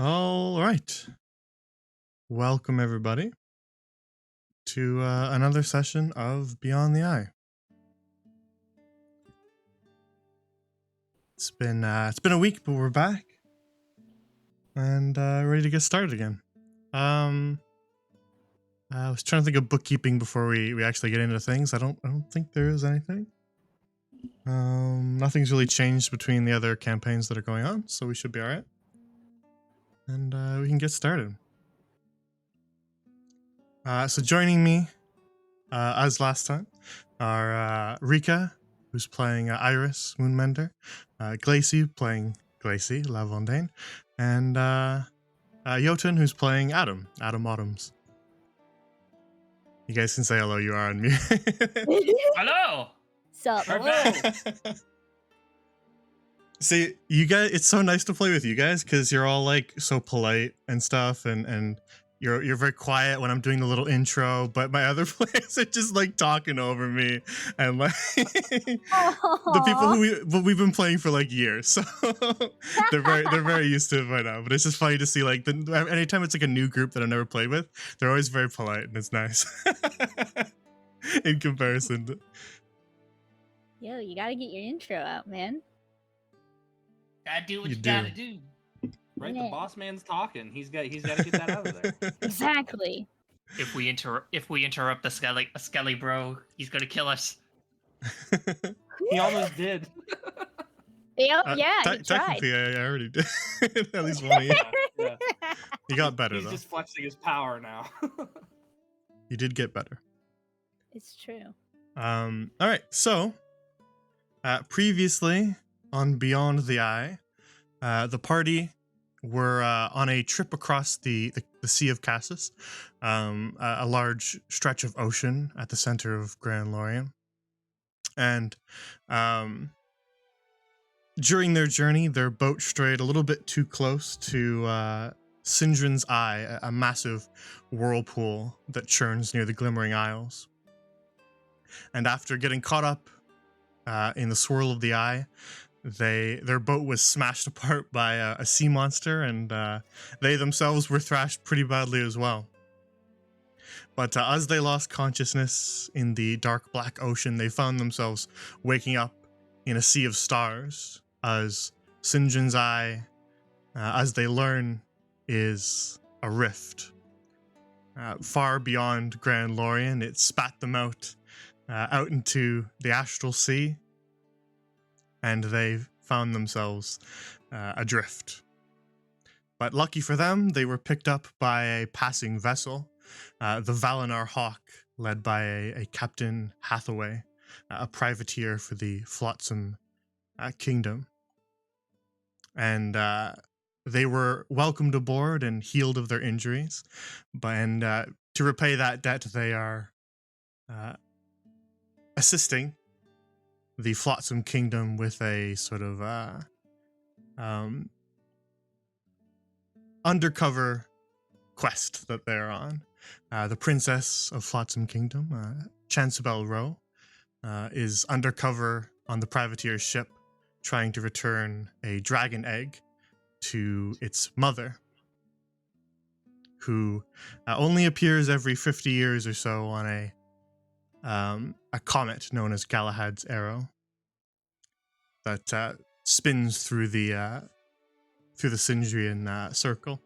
All right. Welcome, everybody, to another session of Beyond the Eye. It's been a week, but we're back and ready to get started again. I was trying to think of bookkeeping before we actually get into things. I don't think there is anything. Nothing's really changed between the other campaigns that are going on, so we should be all right. And we can get started. So joining me, as last time, are Rika, who's playing Iris Moonmender, Glacy playing Glacy Lavondaine, and Jotun, who's playing Adam Autumns. You guys can say hello. You are on mute. Hello. Sup? Hello. See, you guys, it's so nice to play with you guys because you're all like so polite and stuff, and you're very quiet when I'm doing the little intro, but my other players are just like talking over me, and like the people who we've been playing for like years, so they're very used to it by now. But it's just funny to see like anytime it's like a new group that I've never played with, they're always very polite, and it's nice in comparison. Yo, you gotta get your intro out, man. Gotta do what You you do. gotta do. Right, Yeah. the boss man's talking. He's got to get that out of there. Exactly. If we interrupt the Skelly bro, he's gonna kill us. He almost did. Yep, yeah, he tried. Technically, I already did. At least one of you. Yeah. You got better He's though. just flexing his power now. You did get better. It's true. All right. So, previously on Beyond the Eye, the party were on a trip across the Sea of Cassis, a large stretch of ocean at the center of Grand Lorien. And during their journey, their boat strayed a little bit too close to Sindrin's Eye, a massive whirlpool that churns near the Glimmering Isles. And after getting caught up in the swirl of the eye, their boat was smashed apart by a sea monster, and they themselves were thrashed pretty badly as well. But as they lost consciousness in the dark black ocean, they found themselves waking up in a sea of stars, as Sinjin's Eye, as they learn, is a rift. Far beyond Grand Lorien, it spat them out into the astral sea, and they found themselves adrift. But lucky for them, they were picked up by a passing vessel, the Valinar Hawk, led by a Captain Hathaway, a privateer for the Flotsam Kingdom. And they were welcomed aboard and healed of their injuries. And to repay that debt, they are assisting the Flotsam Kingdom with a sort of undercover quest that they're on. The Princess of Flotsam Kingdom, Chancebel Rowe, is undercover on the privateer's ship, trying to return a dragon egg to its mother, who only appears every 50 years or so on a comet known as Galahad's Arrow that spins through the Sindrian circle,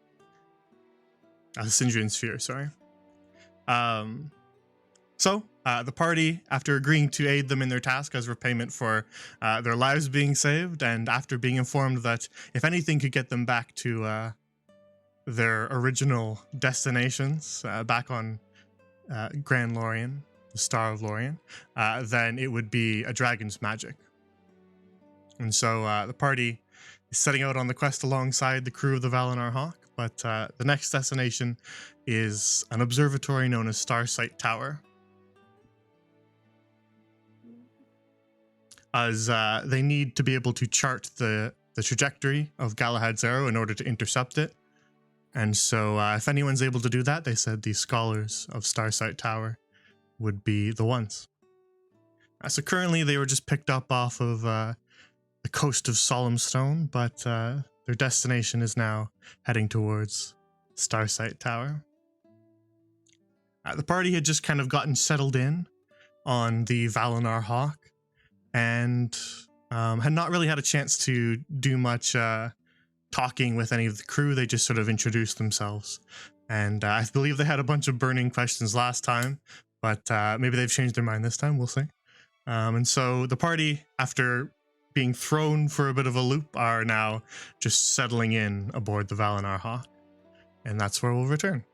the Sindrian sphere. Sorry. So the party, after agreeing to aid them in their task as repayment for their lives being saved, and after being informed that if anything could get them back to their original destinations, back on Grand Lorien, the Star of Lorien, then it would be a dragon's magic. And so the party is setting out on the quest alongside the crew of the Valinar Hawk, but the next destination is an observatory known as Starsight Tower, as they need to be able to chart the trajectory of Galahad's Arrow in order to intercept it. And so if anyone's able to do that, they said the scholars of Starsight Tower would be the ones. So currently they were just picked up off of the coast of Solemn Stone, but Their destination is now heading towards Starsight Tower. The party had just kind of gotten settled in on the Valinar Hawk and had not really had a chance to do much talking with any of the crew. They just sort of introduced themselves. And I believe they had a bunch of burning questions last time, but maybe they've changed their mind this time. We'll see. And so the party, after being thrown for a bit of a loop, are now just settling in aboard the Valinar Hawk. And that's where we'll return.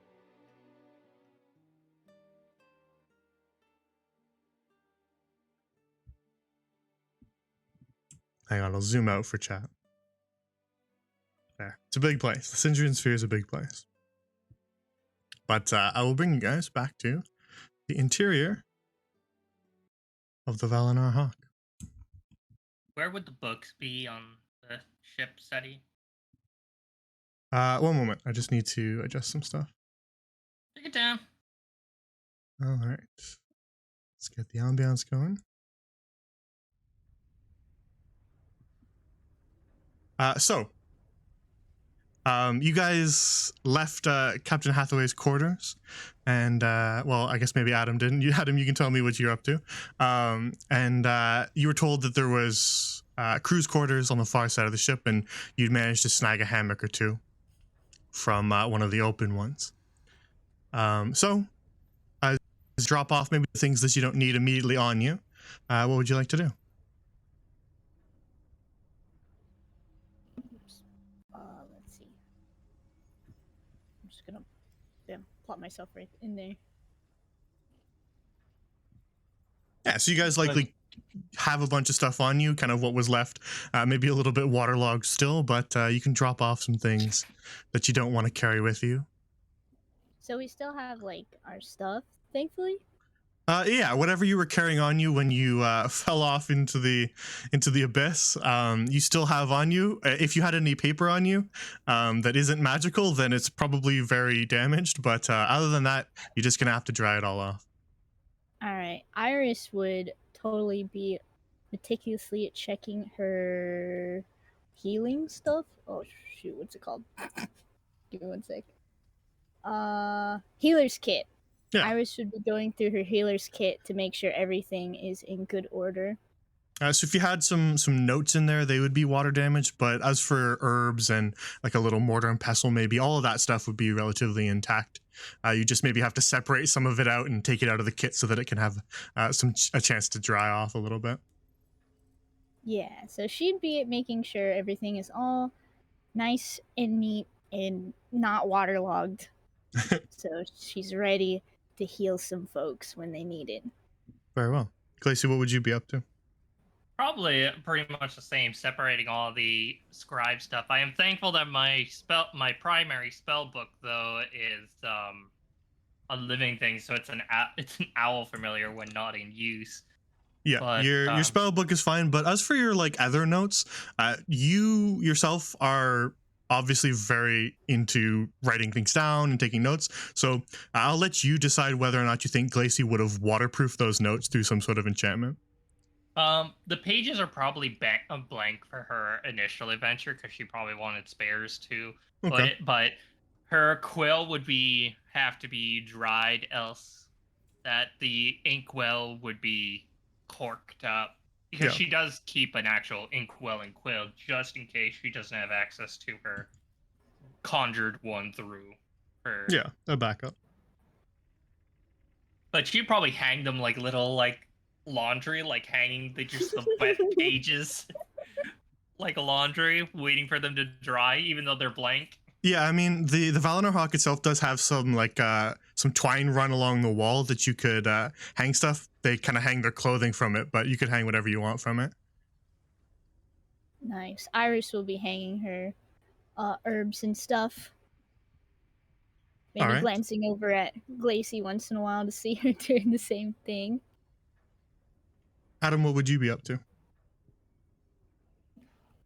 Hang on, I'll zoom out for chat. There. It's a big place. The Sindrian Sphere is a big place. But I will bring you guys back to the interior of the Valinar Hawk. Where would the books be on the ship, SETI? One moment. I just need to adjust some stuff. Take it down. All right. Let's get the ambiance going. You guys left Captain Hathaway's quarters, and well, I guess maybe Adam didn't. Adam, you can tell me what you're up to. And you were told that there was crew's quarters on the far side of the ship, and you'd managed to snag a hammock or two from one of the open ones. So, drop off maybe the things that you don't need immediately on you. What would you like to do? Let's see. I'm just gonna plot myself right in there. Yeah, so you guys likely have a bunch of stuff on you, kind of what was left, maybe a little bit waterlogged still, but you can drop off some things that you don't want to carry with you. So we still have like our stuff, thankfully. Yeah, whatever you were carrying on you when you fell off into the abyss, you still have on you. If you had any paper on you that isn't magical, then it's probably very damaged. But other than that, you're just gonna have to dry it all off. All right, Iris would totally be meticulously checking her healing stuff. Oh shoot, what's it called? Give me one sec. Healer's kit. Yeah. Iris would be going through her healer's kit to make sure everything is in good order. So if you had some notes in there, they would be water damaged. But as for herbs and like a little mortar and pestle, maybe all of that stuff would be relatively intact. You just maybe have to separate some of it out and take it out of the kit so that it can have a chance to dry off a little bit. Yeah, so she'd be making sure everything is all nice and neat and not waterlogged. So she's ready to heal some folks when they need it. Very well. Glacy, what would you be up to? Probably pretty much the same, separating all the scribe stuff. I am thankful that my primary spell book though is a living thing, so it's an owl familiar when not in use. Yeah, But, your spell book is fine, but as for your like other notes, you yourself are obviously very into writing things down and taking notes. So I'll let you decide whether or not you think Glacy would have waterproofed those notes through some sort of enchantment. The pages are probably blank for her initial adventure because she probably wanted spares too. Okay. But her quill would have to be dried, else that the inkwell would be corked up, because Yeah. she does keep an actual inkwell and quill just in case she doesn't have access to her conjured one through her. Yeah, a backup. But she'd probably hang them like little like laundry, like hanging the wet pages like a laundry, waiting for them to dry, even though they're blank. Yeah, I mean the Valinar Hawk itself does have some like some twine run along the wall that you could hang stuff. They kind of hang their clothing from it, but you could hang whatever you want from it. Nice. Iris will be hanging her herbs and stuff. Maybe Alright. glancing over at Glacy once in a while to see her doing the same thing. Adam, what would you be up to?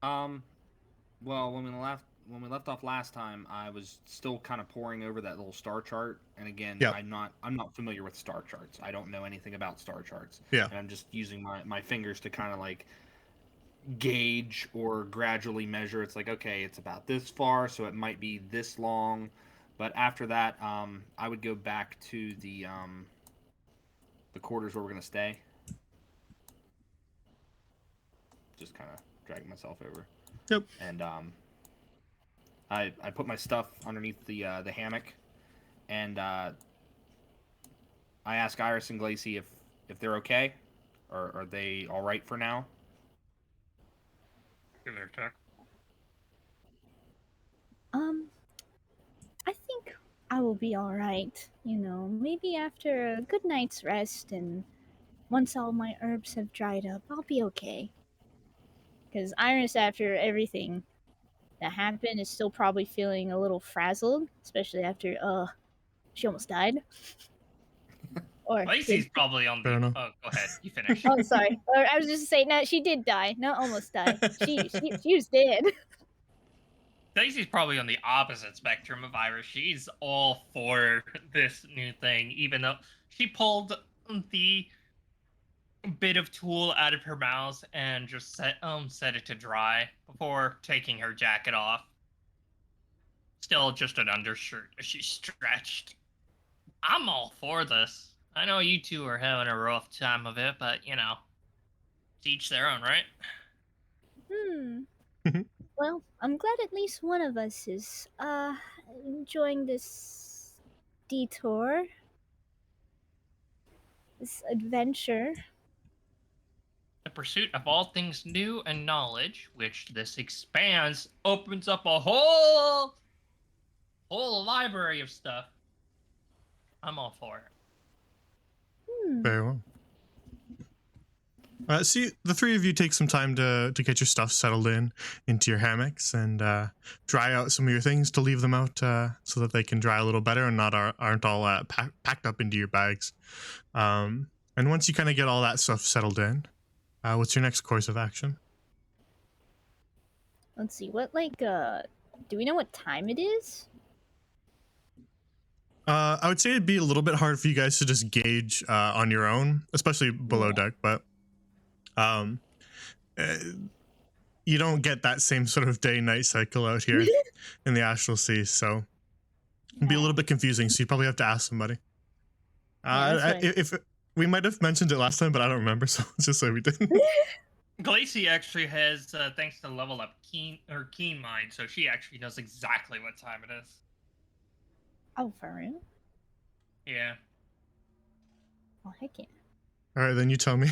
Well, when we left off last time, I was still kind of poring over that little star chart, and again, Yep. I'm not familiar with star charts. I don't know anything about star charts. Yeah. And I'm just using my fingers to kind of like gauge or gradually measure. It's like, okay, it's about this far, so it might be this long. But after that, I would go back to the quarters where we're gonna stay. Just kind of dragging myself over. Yep. And I put my stuff underneath the hammock, and I ask Iris and Glacy if they're okay, or are they all right for now? Give it a check. I think I will be all right. You know, maybe after a good night's rest and once all my herbs have dried up, I'll be okay. Because Iris, after everything that happened, is still probably feeling a little frazzled, especially after she almost died. Or Lacey's probably on Fair the. enough. Oh, go ahead. You finish. oh, sorry. Or I was just saying, no, she did die. Not almost die. She was dead. Daisy's probably on the opposite spectrum of Iris. She's all for this new thing, even though she pulled the bit of tool out of her mouth and just set it to dry before taking her jacket off. Still just an undershirt. She's stretched. I'm all for this. I know you two are having a rough time of it, but you know, to each their own, right? Well, I'm glad at least one of us is enjoying this detour, this adventure. The pursuit of all things new and knowledge, which this expands, opens up a whole library of stuff. I'm all for it. Very well. See, the three of you take some time to get your stuff settled into your hammocks and dry out some of your things to leave them out so that they can dry a little better and aren't all packed up into your bags. And once you kind of get all that stuff settled in, what's your next course of action? Let's see, what do we know what time it is? I would say it'd be a little bit hard for you guys to just gauge on your own, especially below deck, but uh, you don't get that same sort of day-night cycle out here in the Astral Seas, so it'd be a little bit confusing, so you'd probably have to ask somebody. If we might have mentioned it last time, but I don't remember, so let's just say we didn't. Glacy actually has, thanks to level up keen mind, so she actually knows exactly what time it is. Oh, for real? Yeah. Oh, heck yeah. All right, then you tell me.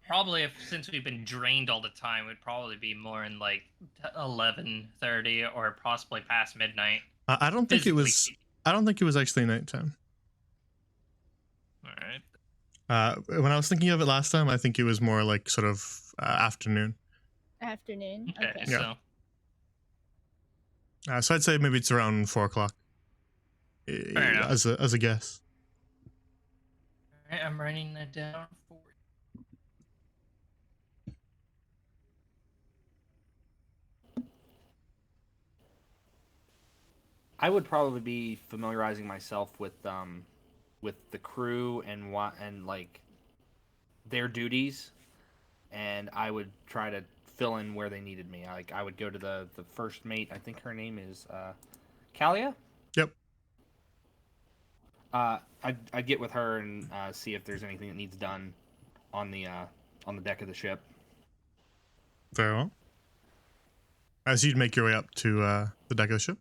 Probably since we've been drained all the time, it'd probably be more in like 11:30 or possibly past midnight. I don't think it was. I don't think it was actually nighttime. All right. When I was thinking of it last time, I think it was more like sort of afternoon. Afternoon. Okay. Okay. So So I'd say maybe it's around 4 o'clock. As a guess. all right, I'm writing that down for I would probably be familiarizing myself with the crew and like their duties, and I would try to fill in where they needed me. Like I would go to the first mate. I think her name is Kalia. Yep. I'd get with her and see if there's anything that needs done on the deck of the ship. Very well. As you'd make your way up to the deck of the ship.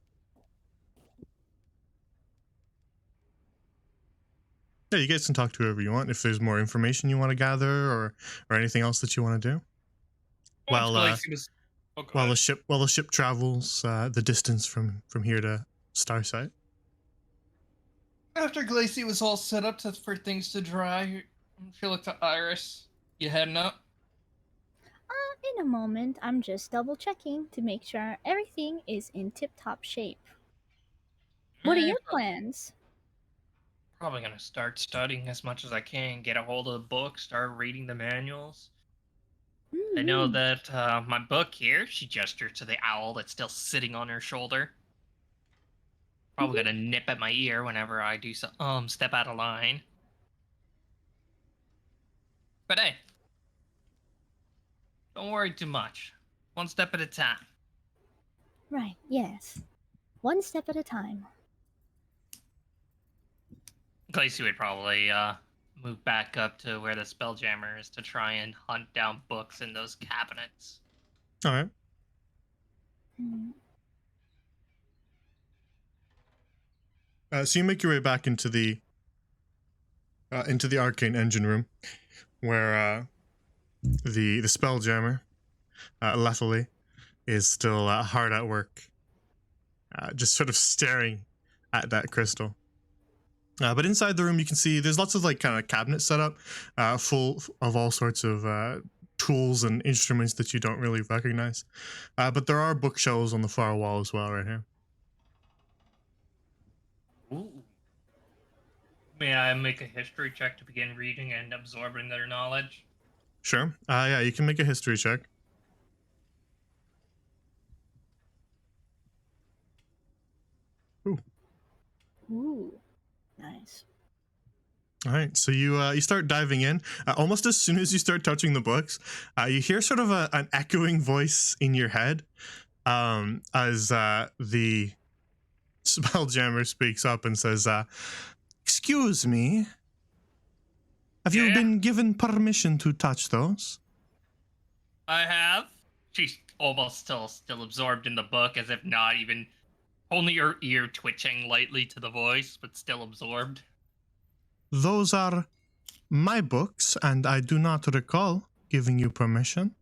Yeah, you guys can talk to whoever you want if there's more information you want to gather or anything else that you want to do. While the ship travels the distance from here to Starsight. After Glacy was all set up for things to dry, she looked at Iris. You heading up? In a moment, I'm just double checking to make sure everything is in tip-top shape. What are your plans? Probably gonna start studying as much as I can, get a hold of the book, start reading the manuals. I know that my book here, she gestured to the owl that's still sitting on her shoulder. Probably gonna nip at my ear whenever I do step out of line. But hey, Don't worry too much. One step at a time. Right, yes. One step at a time. Glacy would probably move back up to where the Spelljammer is to try and hunt down books in those cabinets. All right. Hmm. So you make your way back into the arcane engine room, where the Spelljammer, Lethaly, is still hard at work, just sort of staring at that crystal. But inside the room, you can see there's lots of like kind of cabinets set up, full of all sorts of tools and instruments that you don't really recognize. But there are bookshelves on the far wall as well, right here. Ooh. May I make a history check to begin reading and absorbing their knowledge? Sure. Yeah, you can make a history check. Ooh, nice. All right, so you start diving in. Almost as soon as you start touching the books, you hear sort of an echoing voice in your head as the Spelljammer speaks up and says, "Excuse me, have you Yeah? been given permission to touch those?" I have. She's almost still absorbed in the book, as if not even only her ear twitching lightly to the voice, but still absorbed. "Those are my books, and I do not recall giving you permission."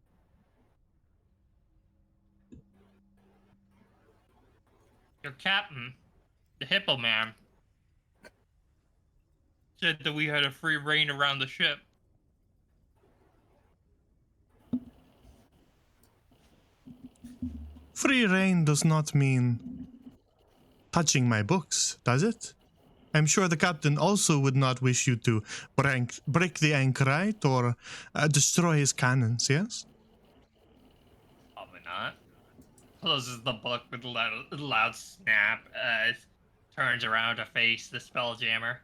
Your captain, the Hippo Man, said that we had a free reign around the ship. Free reign does not mean touching my books, does it? I'm sure the captain also would not wish you to break the anchorite or destroy his cannons, yes? Probably not. Closes the book with a loud snap as turns around to face the Spelljammer.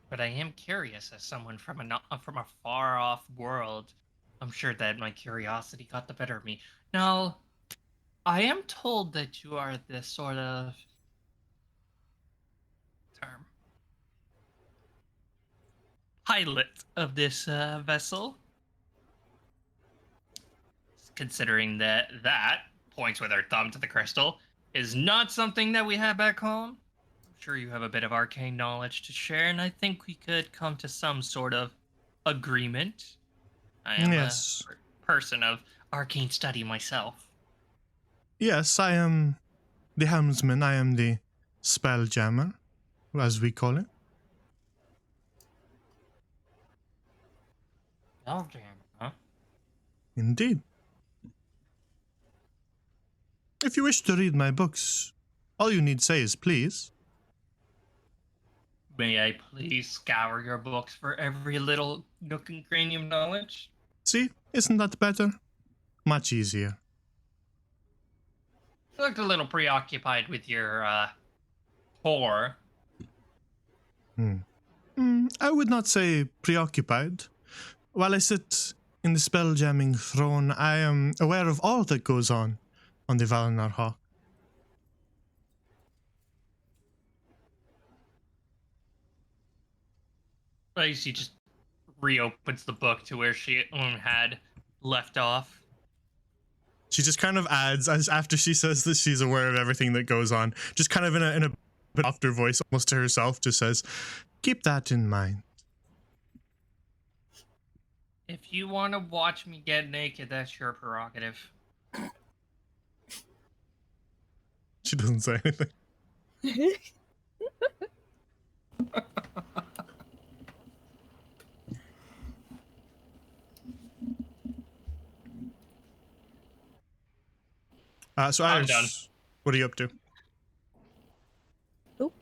But I am curious, as someone from a far off world. I'm sure that my curiosity got the better of me. Now, I am told that you are this sort of term pilot of this vessel. Considering that points with her thumb to the crystal is not something that we have back home. I'm sure you have a bit of arcane knowledge to share, and I think we could come to some sort of agreement. I am Yes. a person of arcane study myself. Yes, I am the helmsman. I am the Spelljammer, as we call it. Spelljammer, huh? Indeed. If you wish to read my books, all you need say is please. May I please scour your books for every little nook and cranny of knowledge? See, isn't that better? Much easier. You looked a little preoccupied with your whore. I would not say preoccupied. While I sit in the spell-jamming throne, I am aware of all that goes on the Valinor Hawk. Lacey just reopens the book to where she had left off. She just kind of adds, as after she says that she's aware of everything that goes on, just kind of in a bit softer voice, almost to herself, just says, "Keep that in mind." If you want to watch me get naked, that's your prerogative. She doesn't say anything. So I'm Iris, done. what are you up to? Oop.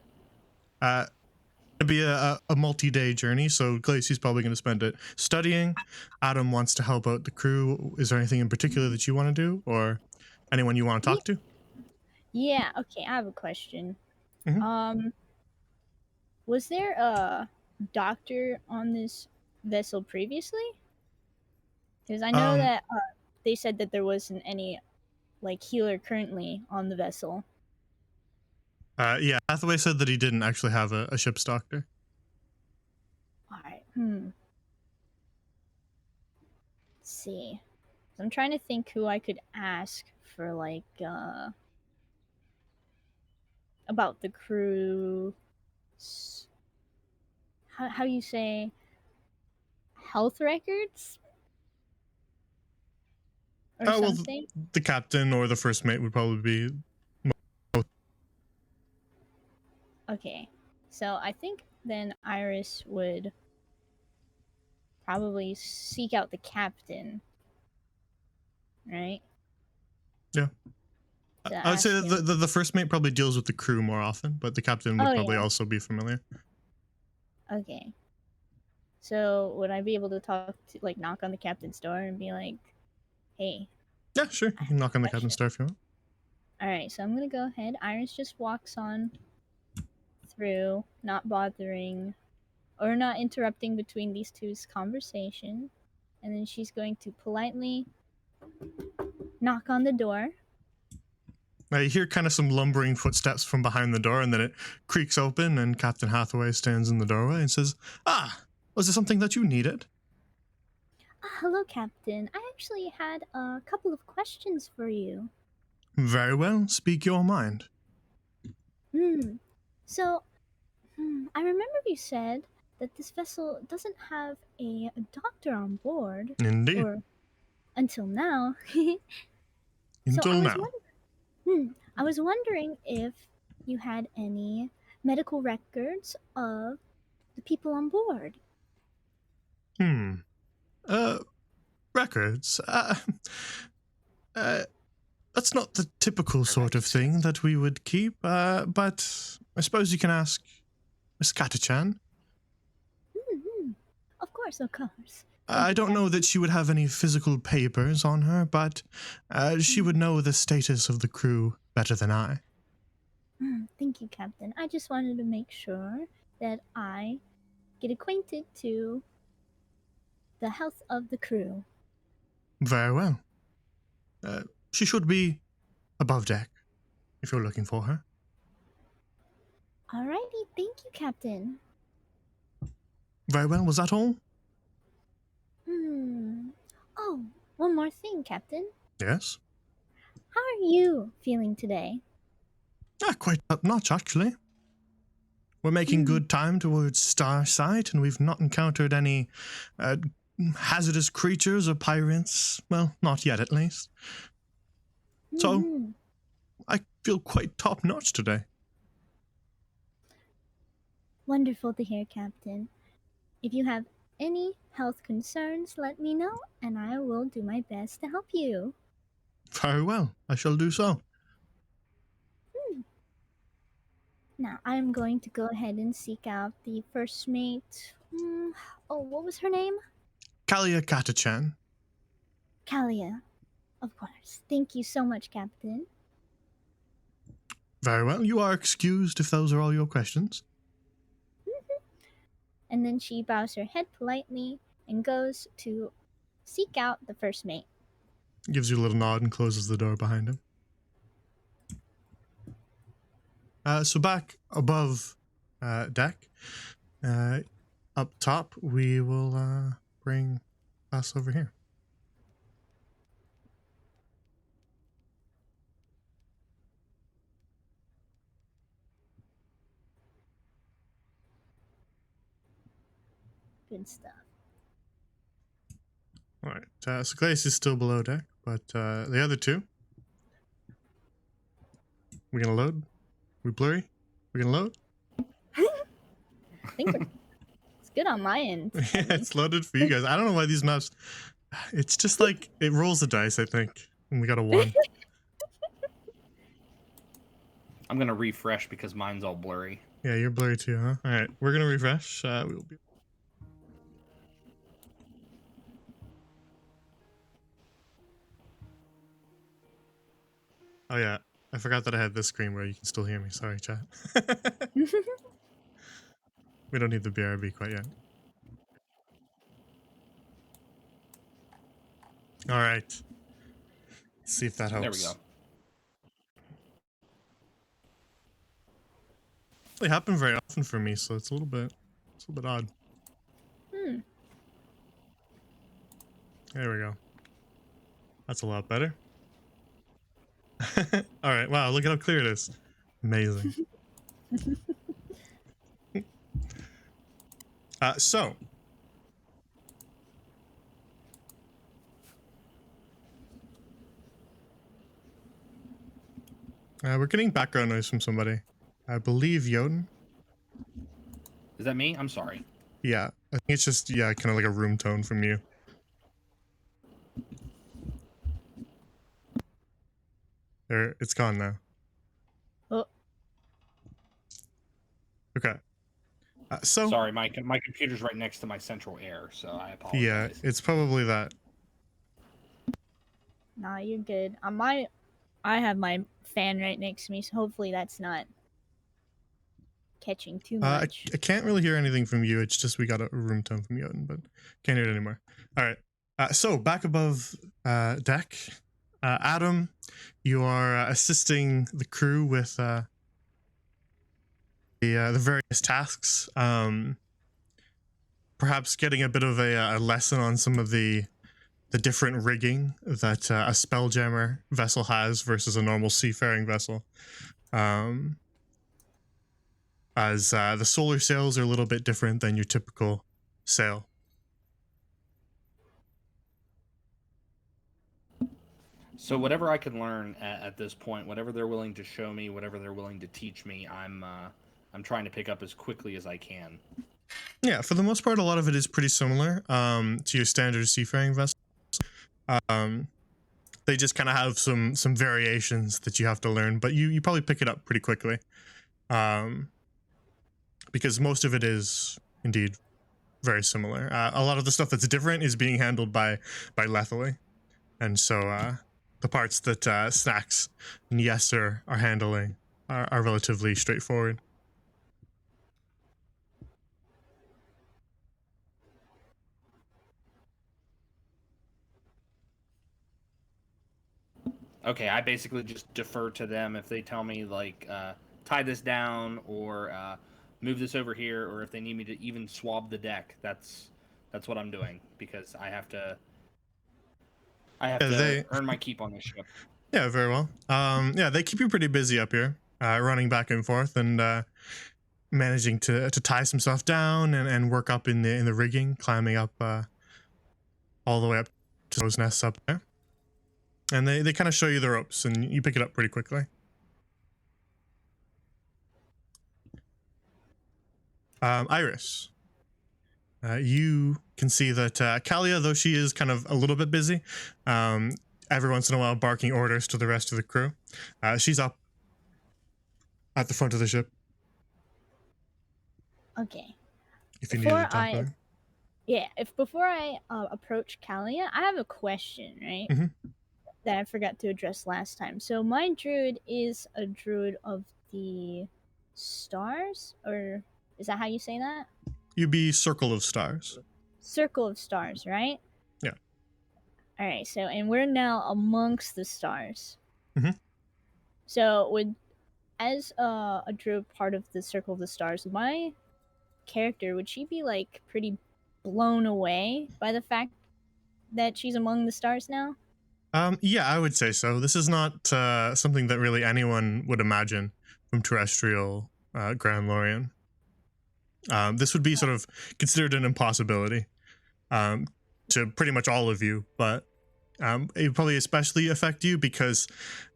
It'd be a multi-day journey, so Glacy's probably going to spend it studying. Adam wants to help out the crew. Is there anything in particular that you want to do, or anyone you want to talk to? Yeah, okay, I have a question. Mhm. Was there a doctor on this vessel previously? Because I know that they said that there wasn't any like healer currently on the vessel. Yeah, Hathaway said that he didn't actually have a ship's doctor. All right. Let's see. I'm trying to think who I could ask for like about the crew. How you say health records or Well, something? the captain or the first mate would probably be. Okay. So I think then Iris would probably seek out the captain. Right? Yeah. To I would say ask that him. the first mate probably deals with the crew more often, but the captain would Oh, probably yeah. also be familiar. Okay. So would I be able to talk to like knock on the captain's door and be like, "Hey, Yeah, sure. I You have can a knock on the question." captain's door if you want. All right, so I'm gonna go ahead. Iris just walks on through, not bothering or not interrupting between these two's conversation, and then she's going to politely knock on the door. You hear kind of some lumbering footsteps from behind the door, and then it creaks open, and Captain Hathaway stands in the doorway and says, "Ah, was there something that you needed?" Hello, Captain. I actually had a couple of questions for you. Very well, speak your mind. So, I remember you said that this vessel doesn't have a doctor on board, Indeed. or until now. So Until now. I was wondering if you had any medical records of the people on board. Records. That's not the typical sort of thing that we would keep, but I suppose you can ask Miss Katachan. Of course, of course. I don't know that she would have any physical papers on her, but she would know the status of the crew better than I. Thank you, Captain. I just wanted to make sure that I get acquainted to the health of the crew. Very well. She should be above deck, if you're looking for her. Alrighty, thank you, Captain. Very well, was that all? Oh, one more thing, Captain. Yes. How are you feeling today? Quite top notch, actually. We're making good time towards Starsight, and we've not encountered any hazardous creatures or pirates. Well, not yet, at least. So, I feel quite top notch today. Wonderful to hear, Captain. If you have any health concerns, let me know, and I will do my best to help you. Very well, I shall do so. Now, I'm going to go ahead and seek out the first mate. What was her name? Kalia Katachan. Kalia. Of course. Thank you so much, Captain. Very well, you are excused if those are all your questions. And then she bows her head politely and goes to seek out the first mate. Gives you a little nod and closes the door behind him. So back above deck, up top, we will bring us over here. Good stuff. All right, so Glace is still below deck, but the other two, we gonna load? We blurry? We gonna load? I think it's good on my end. Yeah, it's loaded for you guys. I don't know why these maps. It's just like it rolls the dice. I think, and we got a 1. I'm gonna refresh because mine's all blurry. Yeah, you're blurry too, huh? All right, we're gonna refresh. We will be. Oh yeah, I forgot that I had this screen where you can still hear me. Sorry, chat. We don't need the BRB quite yet. All right. Let's see if that helps. There we go. It happen very often for me, so it's a little bit odd. Hmm. There we go. That's a lot better. All right. Wow, look at how clear it is. Amazing. So we're getting background noise from somebody. I believe Jotun. Is that me? I'm sorry. Yeah, I think it's just kind of like a room tone from you. There, it's gone now. Oh. Okay. So Sorry, my computer's right next to my central air, so I apologize. yeah, it's probably that. Nah, you're good. I have my fan right next to me, so hopefully that's not catching too much. I can't really hear anything from you. It's just we got a room tone from Jotun, but can't hear it anymore. All right. So back above deck, Adam, you are assisting the crew with the various tasks. Perhaps getting a bit of a lesson on some of the different rigging that a Spelljammer vessel has versus a normal seafaring vessel. As the solar sails are a little bit different than your typical sail. So whatever I can learn at this point, whatever they're willing to show me, whatever they're willing to teach me, I'm trying to pick up as quickly as I can. Yeah, for the most part, a lot of it is pretty similar to your standard seafaring vessel. They just kind of have some variations that you have to learn, but you probably pick it up pretty quickly, because most of it is indeed very similar. A lot of the stuff that's different is being handled by Lethally, and so the parts that Snacks and Yeser are handling are relatively straightforward. Okay, I basically just defer to them if they tell me like tie this down or move this over here, or if they need me to even swab the deck. That's what I'm doing because I have to earn my keep on this ship. Yeah, very well. Yeah, they keep you pretty busy up here, running back and forth and managing to tie some stuff down and work up in the rigging, climbing up all the way up to those nests up there. And they kind of show you the ropes, and you pick it up pretty quickly. Iris, you can see that Kalia, though she is kind of a little bit busy, every once in a while barking orders to the rest of the crew, she's up at the front of the ship. Okay. If you needed to talk to her. Yeah, before I approach Kalia, I have a question, right? Mhm. That I forgot to address last time. So my druid is a druid of the stars, or is that how you say that? You'd be Circle of Stars. Circle of stars, right? Yeah. All right. So, and we're now amongst the stars. Mhm. So, as a druid part of the Circle of the Stars, my character, would she be like pretty blown away by the fact that she's among the stars now? Yeah, I would say so. This is not something that really anyone would imagine from terrestrial Grand Lorien. This would be sort of considered an impossibility to pretty much all of you, but it would probably especially affect you because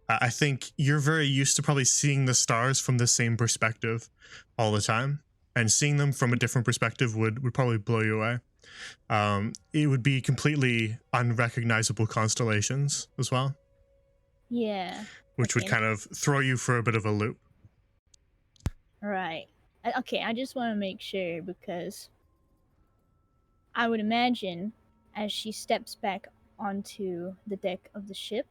I think you're very used to probably seeing the stars from the same perspective all the time, and seeing them from a different perspective would probably blow you away. It would be completely unrecognizable constellations as well. Yeah. Which would kind of throw you for a bit of a loop. Right. Okay, I just want to make sure because I would imagine as she steps back onto the deck of the ship,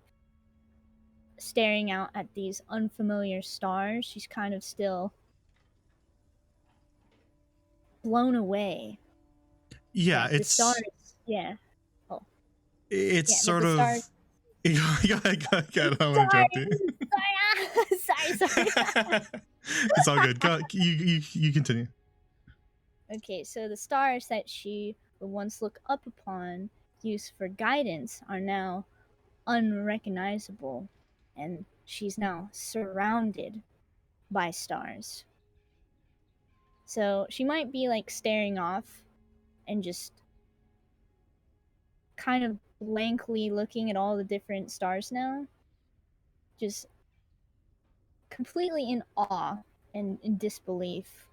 staring out at these unfamiliar stars, she's kind of still blown away. Yeah, the stars. Yeah. Oh. It's Yeah, but sort the of. stars. Go ahead, I don't want to Sorry, interrupt you. sorry. It's all good. Go, you continue. Okay, so the stars that she would once look up upon, used for guidance, are now unrecognizable, and she's now surrounded by stars. So she might be like staring off and just kind of blankly looking at all the different stars now, just completely in awe and in disbelief,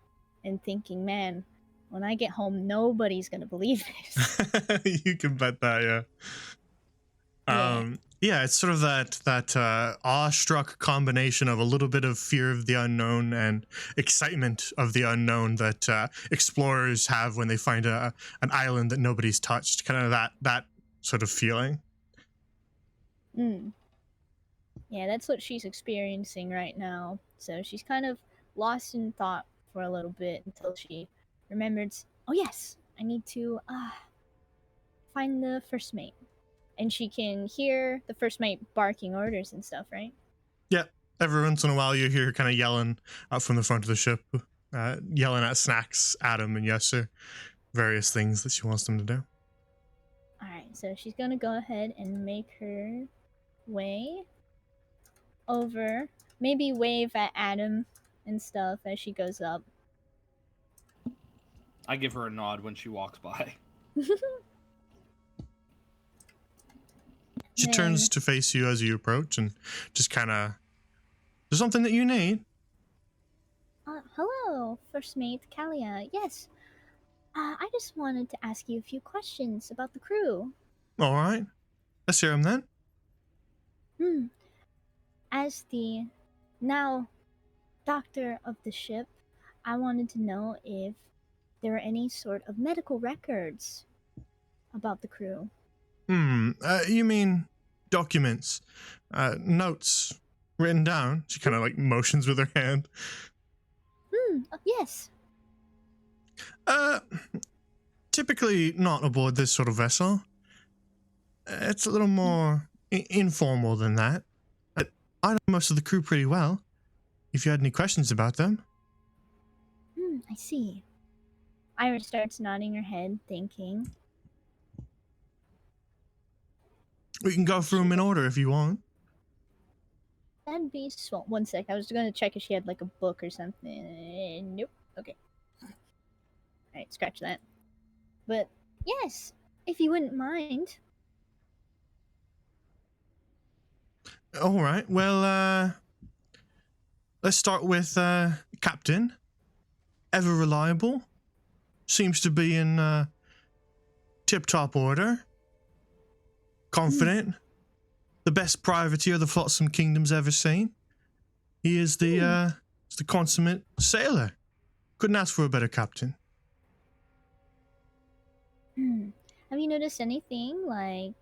and thinking, man, when I get home, nobody's gonna believe this. You can bet that, yeah. Yeah. Yeah, it's sort of that awestruck combination of a little bit of fear of the unknown and excitement of the unknown that explorers have when they find an island that nobody's touched. Kind of that sort of feeling. Mm. Yeah, that's what she's experiencing right now. So she's kind of lost in thought for a little bit until she remembered, oh yes, I need to find the first mate. And she can hear the first mate barking orders and stuff, right? Yeah. Every once in a while, you hear her kind of yelling out from the front of the ship, yelling at Snacks, Adam, and Yesser, various things that she wants them to do. Alright, so she's gonna go ahead and make her way over. Maybe wave at Adam and stuff as she goes up. I give her a nod when she walks by. She Then- turns to face you as you approach and just kind of, there's something that you need. Hello, First Mate Kalia. Yes, I just wanted to ask you a few questions about the crew. All right. Let's hear him then. As the now doctor of the ship, I wanted to know if there were any sort of medical records about the crew. You mean documents, notes written down? She kind of like motions with her hand. Yes. Typically not aboard this sort of vessel. It's a little more informal than that. I know most of the crew pretty well. If you had any questions about them. I see. Iris starts nodding her head, thinking. We can go through them in order if you want. That'd be swell. One sec, I was gonna check if she had like a book or something. Nope. Okay. Alright, scratch that. But yes, if you wouldn't mind. All right. Well, let's start with Captain. Ever reliable. Seems to be in tip-top order. Confident. The best privateer the Flotsam Kingdom's ever seen. He is the consummate sailor. Couldn't ask for a better captain. Have you noticed anything like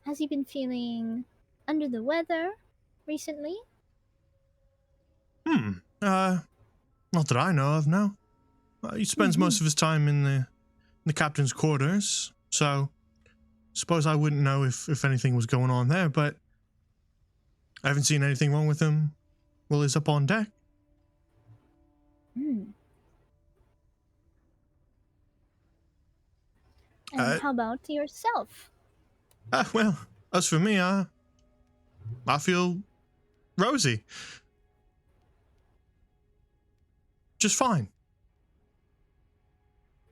has he been feeling under the weather recently? Not that I know of, no. He spends most of his time in the captain's quarters, so suppose I wouldn't know if anything was going on there, but I haven't seen anything wrong with him while he's up on deck. And how about yourself? Well, as for me, I feel rosy. Just fine.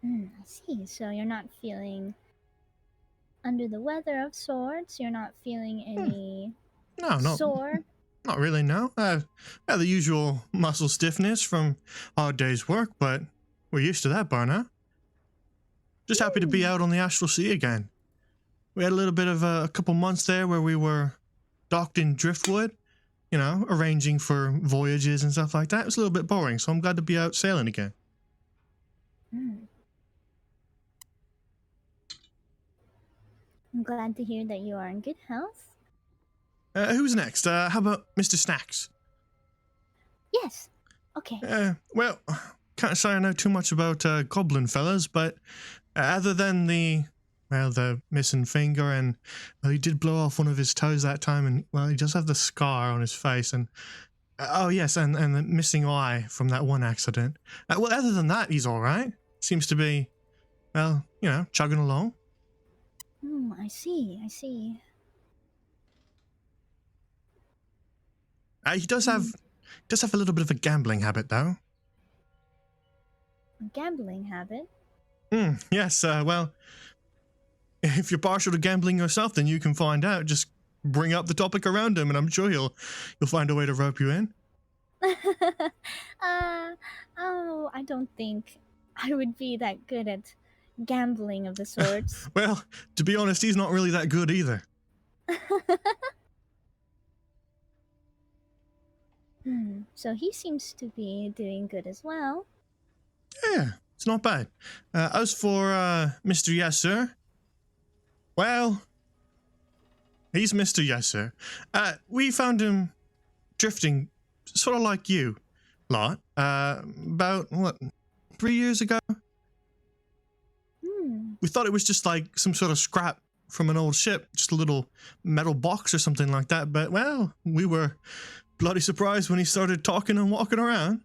I see. So you're not feeling under the weather of sorts? You're not feeling any No, sore? not really, no. The usual muscle stiffness from hard day's work, but we're used to that by now. Just happy to be out on the Astral Sea again. We had a little bit of a couple months there where we were docked in driftwood, you know, arranging for voyages and stuff like that. It was a little bit boring, so I'm glad to be out sailing again. I'm glad to hear that you are in good health. Who's next? How about Mr. Snacks? Yes. Okay. Well, can't say I know too much about goblin fellas, but other than the well, the missing finger, and well, he did blow off one of his toes that time, and well, he does have the scar on his face, and oh yes, and the missing eye from that one accident. Well, other than that, he's all right. Seems to be, well, chugging along. I see. I see. He does have a little bit of a gambling habit, though. A gambling habit? Yes, well, if you're partial to gambling yourself, then you can find out. Just bring up the topic around him, and I'm sure you'll find a way to rope you in. Oh, I don't think I would be that good at gambling of the sorts. Well, to be honest, he's not really that good either. So he seems to be doing good as well. Yeah, it's not bad. As for Mr. Yes Sir, well, he's Mr. Yes Sir. We found him drifting, sort of like you, lot. About, 3 years ago? We thought it was just like some sort of scrap from an old ship, just a little metal box or something like that, but, well, we were bloody surprised when he started talking and walking around.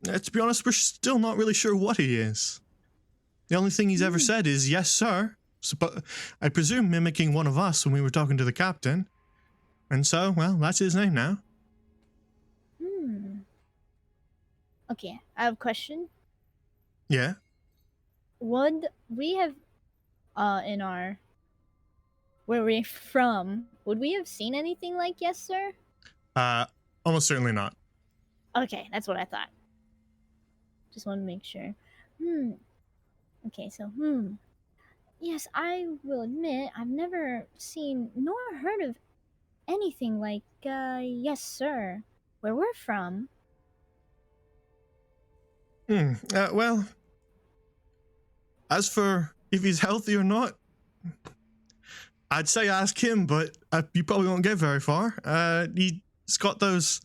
To be honest, we're still not really sure what he is. The only thing he's ever said is, yes, sir. So, I presume mimicking one of us when we were talking to the captain. And so, well, that's his name now. Okay, I have a question. Yeah? Would we have, in our, where we're from, would we have seen anything like yes, sir? Almost certainly not. Okay, that's what I thought. Just want to make sure. Okay, so, yes, I will admit I've never seen nor heard of anything like, yes, sir, where we're from. Well, as for if he's healthy or not, I'd say ask him, but you probably won't get very far. He's got those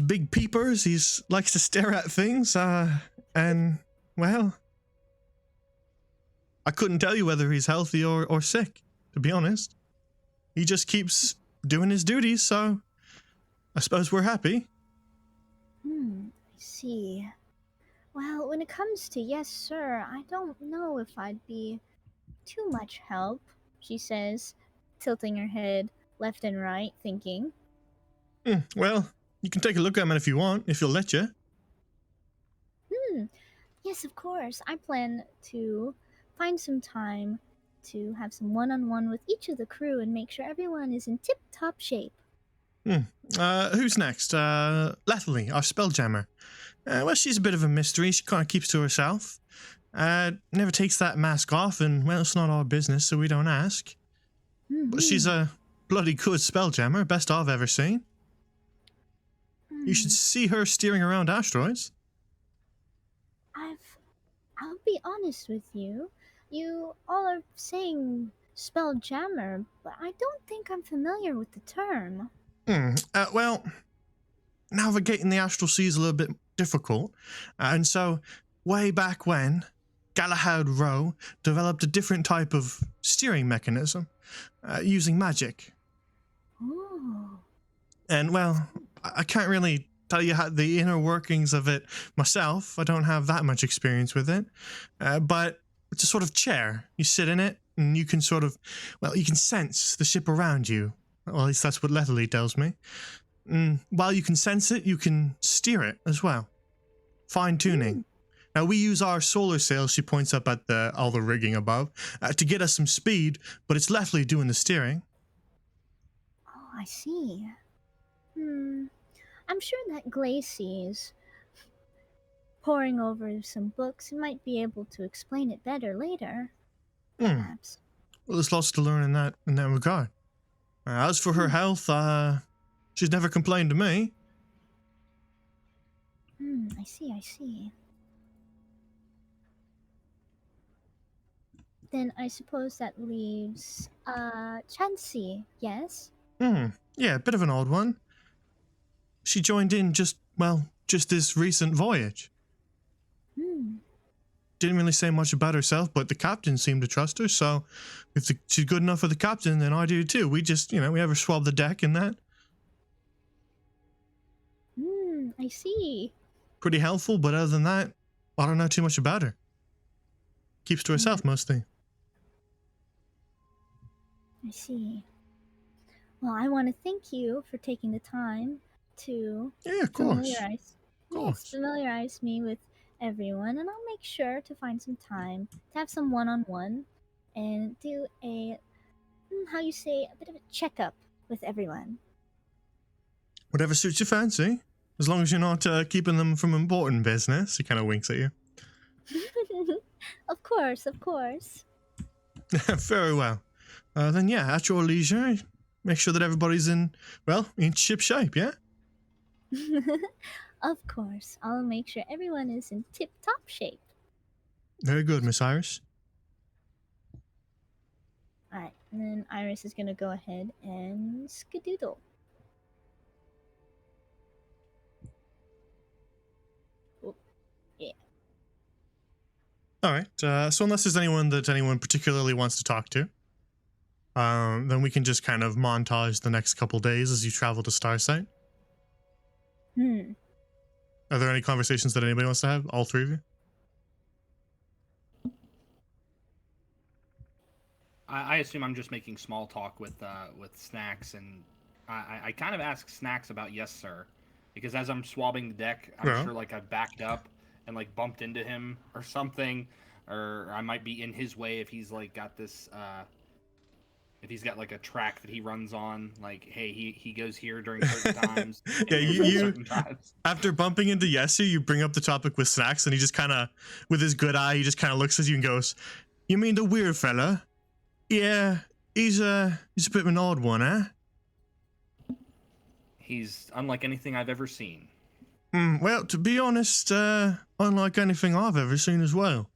big peepers. He likes to stare at things, and, well, I couldn't tell you whether he's healthy or sick, to be honest. He just keeps doing his duties, so I suppose we're happy. I see. Well, when it comes to yes, sir, I don't know if I'd be too much help, she says, tilting her head left and right, thinking. Well, you can take a look at him if you want, if he'll let you. Yes, of course. I plan to find some time to have some one-on-one with each of the crew and make sure everyone is in tip-top shape. Who's next? Letherly, our Spelljammer. Well, she's a bit of a mystery. She kind of keeps to herself. Never takes that mask off, and, well, it's not our business, so we don't ask. But she's a bloody good Spelljammer, best I've ever seen. You should see her steering around asteroids. I'll be honest with you. You all are saying Spelljammer, but I don't think I'm familiar with the term. Well, navigating the astral sea is a little bit difficult, and so way back when, Galahad Rowe developed a different type of steering mechanism using magic. Oh. And, well, I can't really tell you how the inner workings of it myself. I don't have that much experience with it, but it's a sort of chair. You sit in it, and you can sort of, well, you can sense the ship around you. Well, at least that's what Letherly tells me. While you can sense it, you can steer it as well. Fine-tuning. Now, we use our solar sails, she points up at all the rigging above, to get us some speed, but it's Letherly doing the steering. Oh, I see. I'm sure that Glacy's poring over some books might be able to explain it better later. Perhaps. Well, there's lots to learn in that regard. As for her health, she's never complained to me. I see. Then I suppose that leaves, Chansey, yes? Yeah, a bit of an odd one. She joined in just this recent voyage. didn't really say much about herself, but the captain seemed to trust her. So if she's good enough for the captain, then I do too. We just, we ever swab the deck and that. I see. Pretty helpful, but other than that, I don't know too much about her. Keeps to herself mostly. I see. Well, I want to thank you for taking the time to Yeah, of course. familiarize me with everyone, and I'll make sure to find some time to have some one-on-one and do a how you say, a bit of a checkup with everyone. Whatever suits your fancy. As long as you're not keeping them from important business. He kind of winks at you. Of course, of course. Very well. Then yeah, at your leisure, make sure that everybody's in ship shape, yeah? Of course, I'll make sure everyone is in tip-top shape. Very good, Miss Iris. Alright, and then Iris is gonna go ahead and skedoodle. Oh, yeah. All right. So unless there's anyone that anyone particularly wants to talk to, then we can just kind of montage the next couple days as you travel to Starsight. Are there any conversations that anybody wants to have? All three of you? I assume I'm just making small talk with Snacks, and I kind of ask Snacks about Yes Sir, because as I'm swabbing the deck, I'm sure like I've backed up and like bumped into him or something, or I might be in his way if he's like got this if he's got like a track that he runs on, like, hey, he goes here during certain times. Yeah, you certain times. After bumping into Yesu, you bring up the topic with Snacks, and he just kind of, with his good eye, he just kind of looks at you and goes, "You mean the weird fella? Yeah, he's a bit of an odd one, eh?" He's unlike anything I've ever seen. Well, to be honest, unlike anything I've ever seen as well.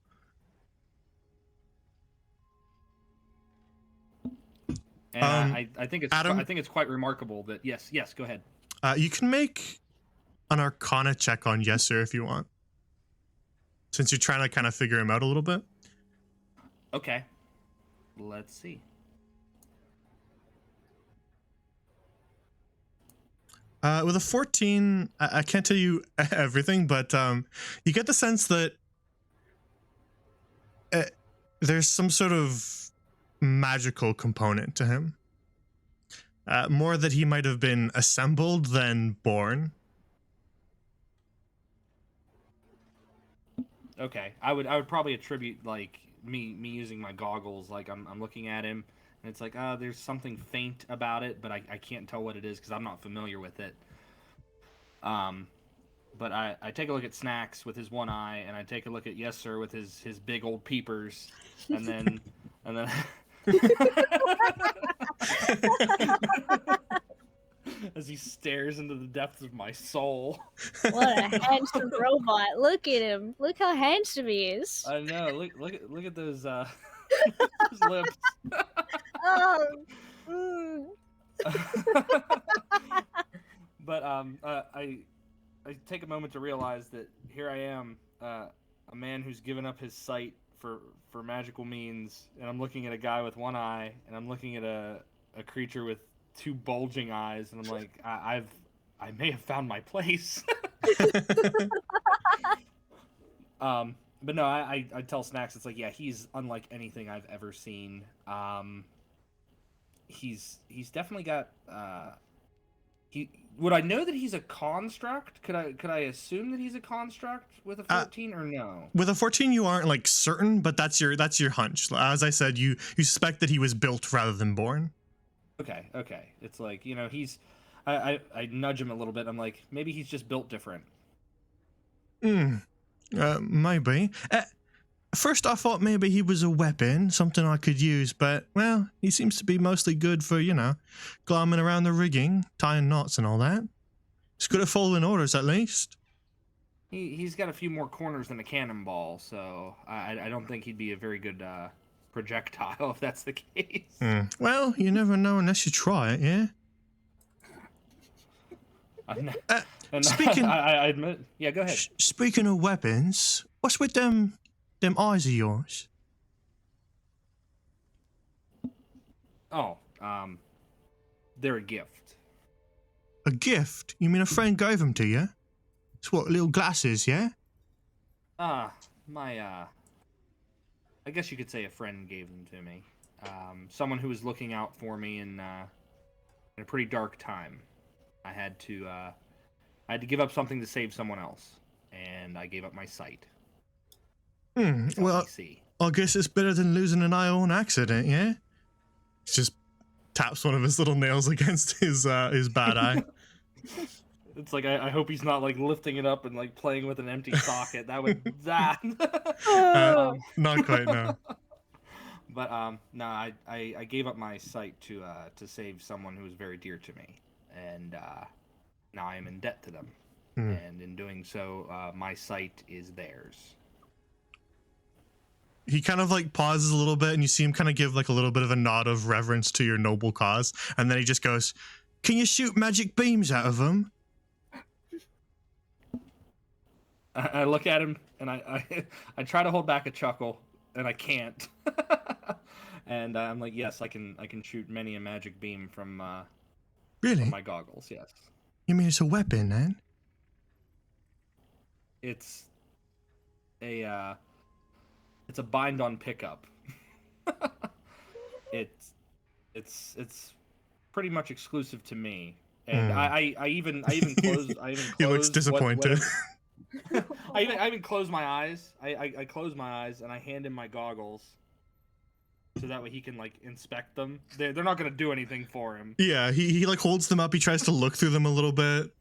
And I think it's Adam? I think it's quite remarkable that yes, go ahead. You can make an Arcana check on Yes Sir if you want, since you're trying to kind of figure him out a little bit. Okay, let's see. With a 14, I can't tell you everything, but you get the sense that there's some sort of magical component to him. More that he might have been assembled than born. Okay, I would probably attribute like me using my goggles, like I'm looking at him, and it's like there's something faint about it, but I can't tell what it is because I'm not familiar with it. But I take a look at Snacks with his one eye, and I take a look at Yes Sir with his big old peepers, and then as he stares into the depths of my soul. What a handsome robot. Look at him. Look how handsome he is. I know. Look at those those lips. Oh. But I take a moment to realize that here I am, a man who's given up his sight for magical means, and I'm looking at a guy with one eye, and I'm looking at a creature with two bulging eyes, and I'm like, I may have found my place. But no, I tell Snacks, it's like, yeah, he's unlike anything I've ever seen. He's definitely got would I know that he's a construct? Could I assume that he's a construct with a 14 or no? With a 14, you aren't like certain, but that's your hunch. As I said, you suspect that he was built rather than born. Okay. It's like, he's I nudge him a little bit. I'm like, maybe he's just built different. Maybe. First, I thought maybe he was a weapon, something I could use, but, well, he seems to be mostly good for, climbing around the rigging, tying knots and all that. He's good at following orders, at least. He's got a few more corners than a cannonball, so I don't think he'd be a very good projectile, if that's the case. Well, you never know unless you try it, yeah? And speaking... I admit... Yeah, go ahead. Speaking of weapons, what's with them them eyes of yours? Oh, they're a gift. A gift? You mean a friend gave them to you? It's what, little glasses, yeah? I guess you could say a friend gave them to me. Someone who was looking out for me in a pretty dark time. I had to give up something to save someone else, and I gave up my sight. Well, I guess it's better than losing an eye on accident, yeah? He just taps one of his little nails against his bad eye. It's like I hope he's not like lifting it up and like playing with an empty socket. That would Not quite, no. But no, I gave up my sight to save someone who was very dear to me, and now I am in debt to them. And in doing so, my sight is theirs. He kind of like pauses a little bit, and you see him kind of give like a little bit of a nod of reverence to your noble cause, and then he just goes, "Can you shoot magic beams out of them?" I look at him and I try to hold back a chuckle, and I can't. And I'm like, yes, I can shoot many a magic beam from Really? from my goggles. Yes. You mean it's a weapon, then? It's a bind-on pickup. It's pretty much exclusive to me, and I even close. He looks disappointed. I even close my eyes. I close my eyes and I hand him my goggles, so that way he can like inspect them. They're not gonna do anything for him. Yeah, he like holds them up. He tries to look through them a little bit,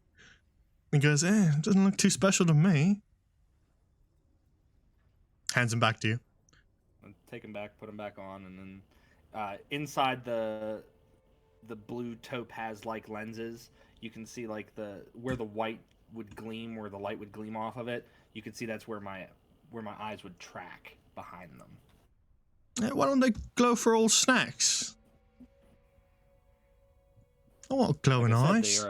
and goes, it doesn't look too special to me. Hands them back to you. I take them back, put them back on, and then inside the blue topaz-like lenses, you can see like where the white would gleam, where the light would gleam off of it. You can see that's where my eyes would track behind them. Why don't they glow for all snacks? I want glowing eyes.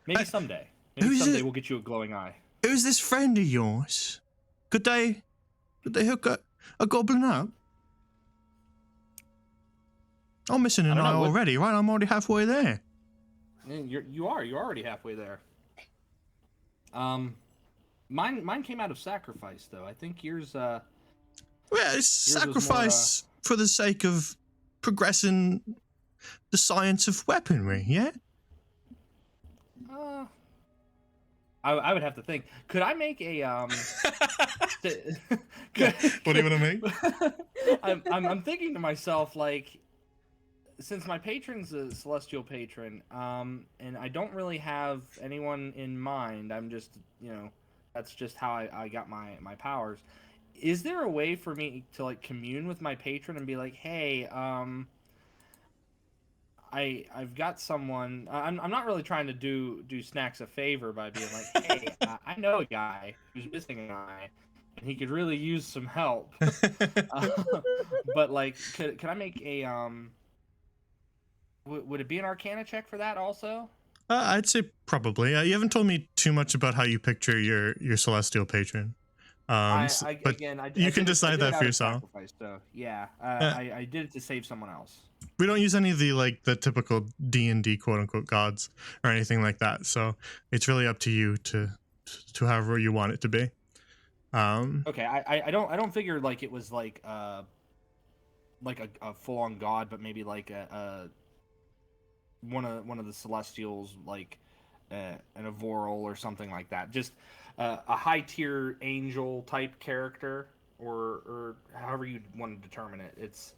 Maybe someday. Maybe someday we'll get you a glowing eye. Who's this friend of yours? Could they hook a goblin up? I'm missing an eye already, right? I'm already halfway there. You're already halfway there. Mine came out of sacrifice, though. I think yours. Well, it's sacrifice for the sake of progressing the science of weaponry, yeah? I would have to think. Could I make a What do you want to make? I'm thinking to myself, like, since my patron's a celestial patron, and I don't really have anyone in mind, I'm just, that's just how I got my powers. Is there a way for me to like commune with my patron and be like, hey, I've got someone. I'm not really trying to do Snacks a favor by being like, hey, I know a guy who's missing an eye, and he could really use some help. But like, could I make a Would it be an Arcana check for that also? I'd say probably. You haven't told me too much about how you picture your celestial patron. But you can decide that for yourself. So yeah, I did it to save someone else. We don't use any of the typical D&D quote unquote gods or anything like that. So it's really up to you to however you want it to be. Okay, I don't figure like it was like a full on god, but maybe like a one of the celestials, like an Avoral or something like that. Just a high tier angel type character, or however you want to determine it. It's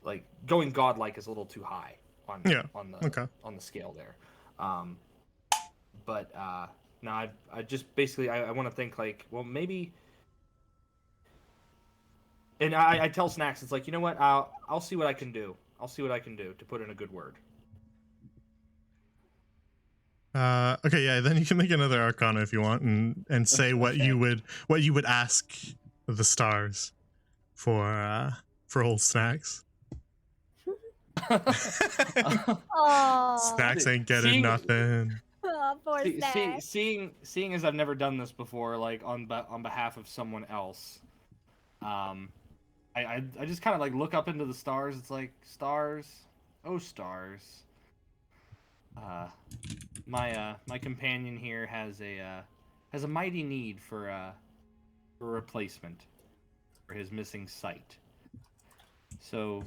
like going godlike is a little too high on the scale there. But no, I just basically I want to think like, well, maybe. And I tell Snacks, it's like, you know what, I'll see what I can do. I'll see what I can do to put in a good word. Okay, yeah, then you can make another Arcana if you want, and say what you would ask the stars for old Snacks. Aww. Snacks ain't getting nothing. Oh, poor Snack. Seeing as I've never done this before, like on behalf of someone else, I just kind of like look up into the stars. It's like stars, oh stars. My companion here has a mighty need for a replacement for his missing sight. So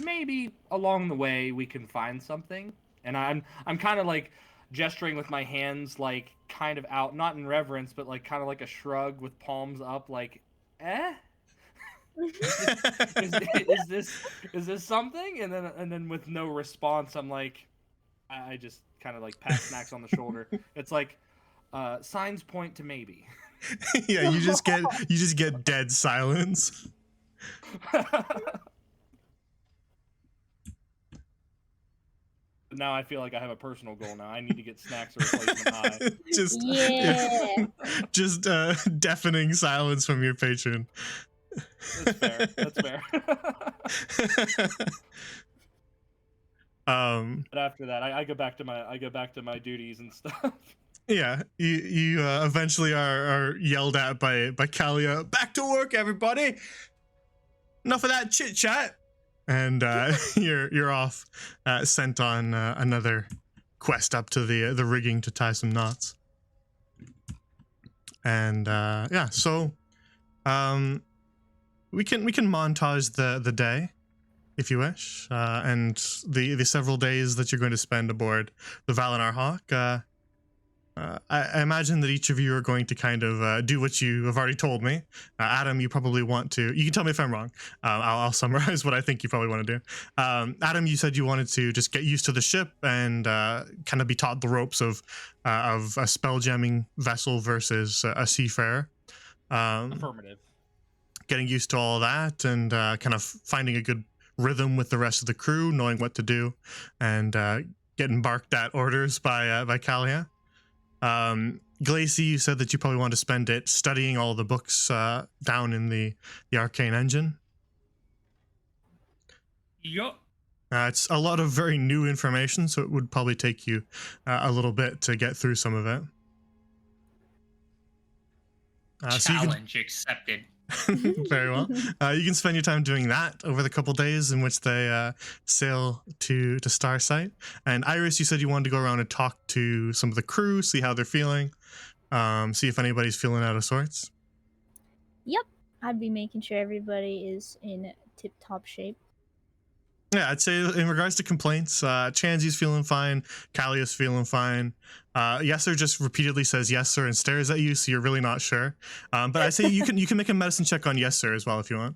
maybe along the way we can find something. And I'm kind of like gesturing with my hands, like kind of out, not in reverence, but like kind of like a shrug with palms up, like, eh. is this something? And then with no response, I'm like, I just kind of like pat Snacks on the shoulder. It's like signs point to maybe. Yeah, you just get dead silence. Now I feel like I have a personal goal now. I need to get Snacks a replacement eye. Just deafening silence from your patron. That's fair. But after that, I go back to my duties and stuff. Yeah, you eventually are yelled at by Kalia. Back to work, everybody. Enough of that chit chat. And you're off, sent on another quest up to the rigging to tie some knots. And yeah, so we can montage the day if you wish, and the several days that you're going to spend aboard the Valinar Hawk. I imagine that each of you are going to kind of do what you have already told me. Adam, you probably want to. You can tell me if I'm wrong. I'll summarize what I think you probably want to do. Adam, you said you wanted to just get used to the ship and kind of be taught the ropes of a spelljamming vessel versus a seafarer. Affirmative. Getting used to all that and kind of finding a good rhythm with the rest of the crew, knowing what to do, and getting barked at orders by Kalia. Glacy, you said that you probably want to spend it studying all the books down in the arcane engine. Yup. It's a lot of very new information, so it would probably take you a little bit to get through some of it. Challenge accepted. Very well. You can spend your time doing that over the couple days in which they sail to Starsight. And Iris, you said you wanted to go around and talk to some of the crew, see how they're feeling, see if anybody's feeling out of sorts. Yep, I'd be making sure everybody is in tip-top shape. Yeah, I'd say in regards to complaints, Chansy's feeling fine, Kalia's feeling fine. Yes sir just repeatedly says yes sir and stares at you, so you're really not sure. But I'd say you can make a medicine check on yes sir as well if you want.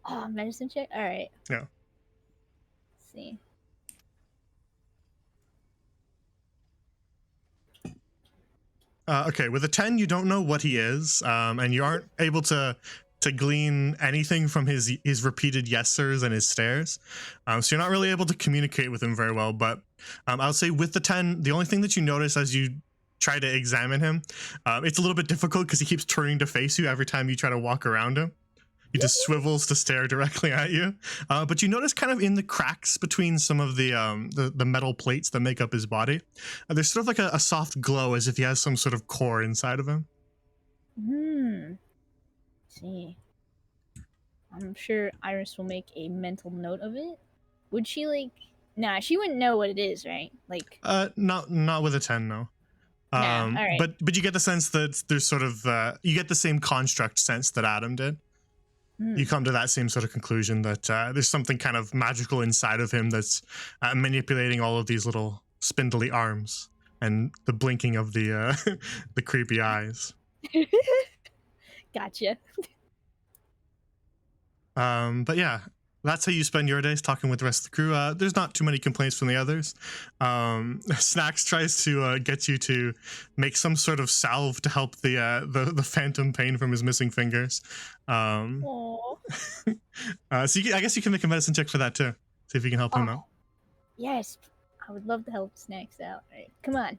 Oh, medicine check? Alright. Yeah. Let's see. Okay, with a 10, you don't know what he is, and you aren't able to glean anything from his repeated yes sirs and his stares. So you're not really able to communicate with him very well, but I'll say with the 10, the only thing that you notice as you try to examine him, it's a little bit difficult because he keeps turning to face you every time you try to walk around him. He just swivels to stare directly at you. But you notice kind of in the cracks between some of the metal plates that make up his body, there's sort of like a soft glow as if he has some sort of core inside of him. See. I'm sure Iris will make a mental note of it. Would she like... Nah, she wouldn't know what it is, right? Like... Not with a 10, no. Nah, all right. But you get the sense that there's sort of... you get the same construct sense that Adam did. You come to that same sort of conclusion that there's something kind of magical inside of him that's manipulating all of these little spindly arms and the blinking of the the creepy eyes. Gotcha. But yeah, that's how you spend your days, talking with the rest of the crew. There's not too many complaints from the others. Snacks tries to get you to make some sort of salve to help the phantom pain from his missing fingers. So I guess you can make a medicine check for that too. See if you can help him out. Yes, I would love to help Snacks out. All right, come on.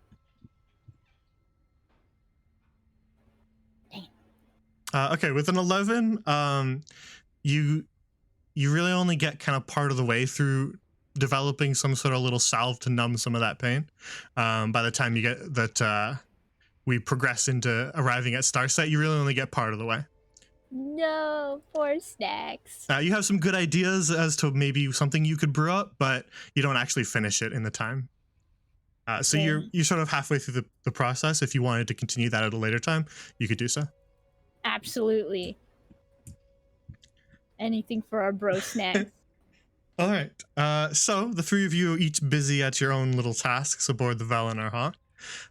Okay, with an 11, you really only get kind of part of the way through developing some sort of little salve to numb some of that pain. By the time you get that, we progress into arriving at Starsight, you really only get part of the way. No, poor Snacks. You have some good ideas as to maybe something you could brew up, but you don't actually finish it in the time. So Okay. you're sort of halfway through the process. If you wanted to continue that at a later time, you could do so. Absolutely. Anything for our bro Snacks. All right. So the three of you are each busy at your own little tasks aboard the Valinor Hawk.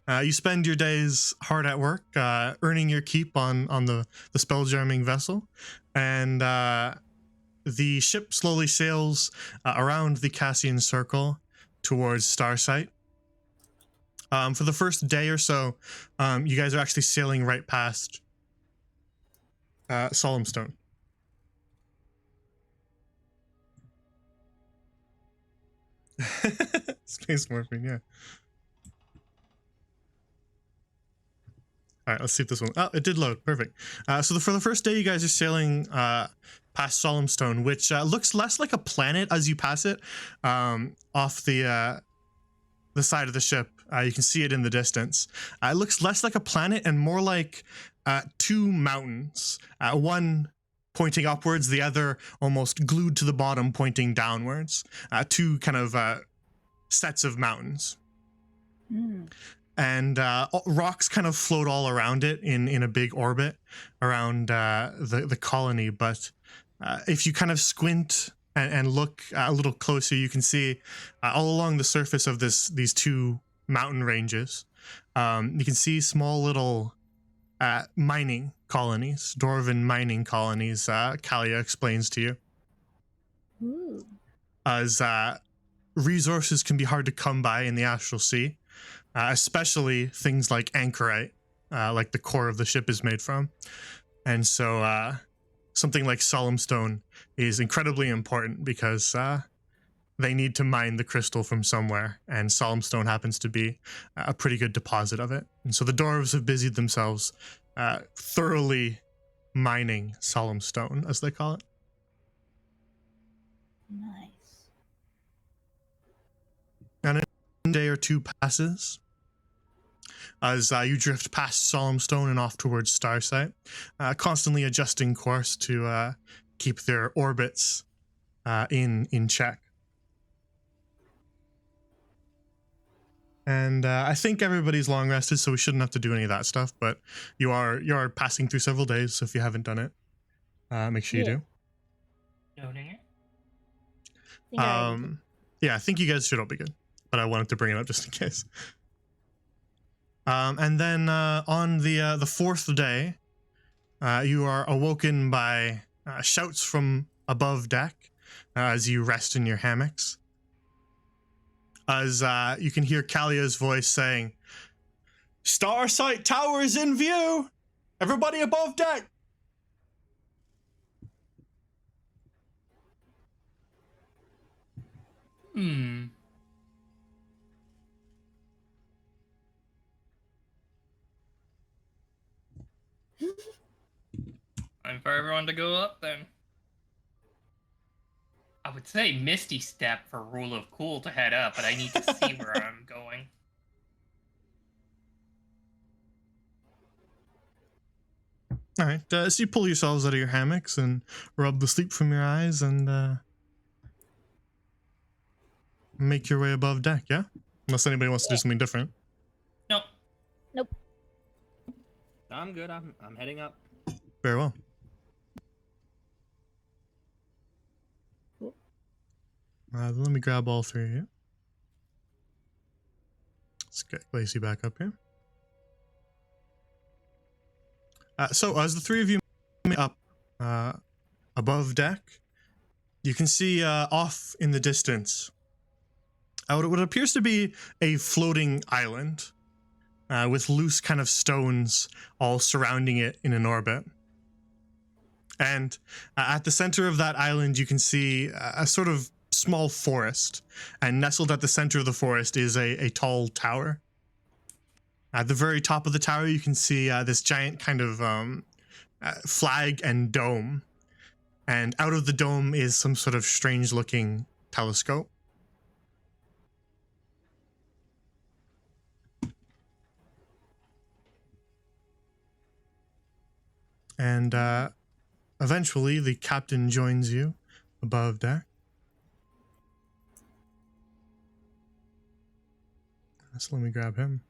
You spend your days hard at work, earning your keep on the spelljamming vessel, and the ship slowly sails around the Cassian Circle towards Starsight. For the first day or so, you guys are actually sailing right past Solemnstone. Space morphine, yeah. All right, let's see if this one. Oh, it did load. Perfect. So for the first day, you guys are sailing past Solemnstone, which looks less like a planet as you pass it off the side of the ship. You can see it in the distance. It looks less like a planet and more like two mountains. One pointing upwards, the other almost glued to the bottom, pointing downwards. Two kind of sets of mountains. Mm. And rocks kind of float all around it in a big orbit around the colony. But if you kind of squint and look a little closer, you can see all along the surface of these two mountain ranges, you can see small little mining colonies, Dwarven mining colonies. Kalia explains to you. Ooh. As resources can be hard to come by in the Astral Sea. Especially things like anchorite, like the core of the ship is made from. And so something like Solemnstone is incredibly important because they need to mine the crystal from somewhere, and Solemnstone happens to be a pretty good deposit of it. And so the dwarves have busied themselves thoroughly mining Solemnstone, as they call it. Nice. And a day or two passes as you drift past Solemnstone and off towards Starsight, constantly adjusting course to keep their orbits in check. And I think everybody's long rested, so we shouldn't have to do any of that stuff. But you are passing through several days, so if you haven't done it, make sure you do. Noting it. Think I already did. Yeah, I think you guys should all be good, but I wanted to bring it up just in case. And then on the fourth day, you are awoken by shouts from above deck as you rest in your hammocks. As you can hear Kalia's voice saying, "Starsight Tower is in view! Everybody above deck!" Time for everyone to go up then. I would say Misty Step for Rule of Cool to head up, but I need to see where I'm going. All right, so you pull yourselves out of your hammocks and rub the sleep from your eyes and make your way above deck, yeah? Unless anybody wants to do something different. Nope. Nope. I'm good. I'm heading up. Very well. Cool. Let me grab all three of you. Let's get Lacey back up here. So as the three of you meet up above deck, you can see off in the distance what appears to be a floating island with loose kind of stones all surrounding it in an orbit. And at the center of that island, you can see a sort of small forest, and nestled at the center of the forest is a tall tower. At the very top of the tower, you can see this giant kind of flag and dome. And out of the dome is some sort of strange-looking telescope. And eventually the captain joins you above deck. So let me grab him.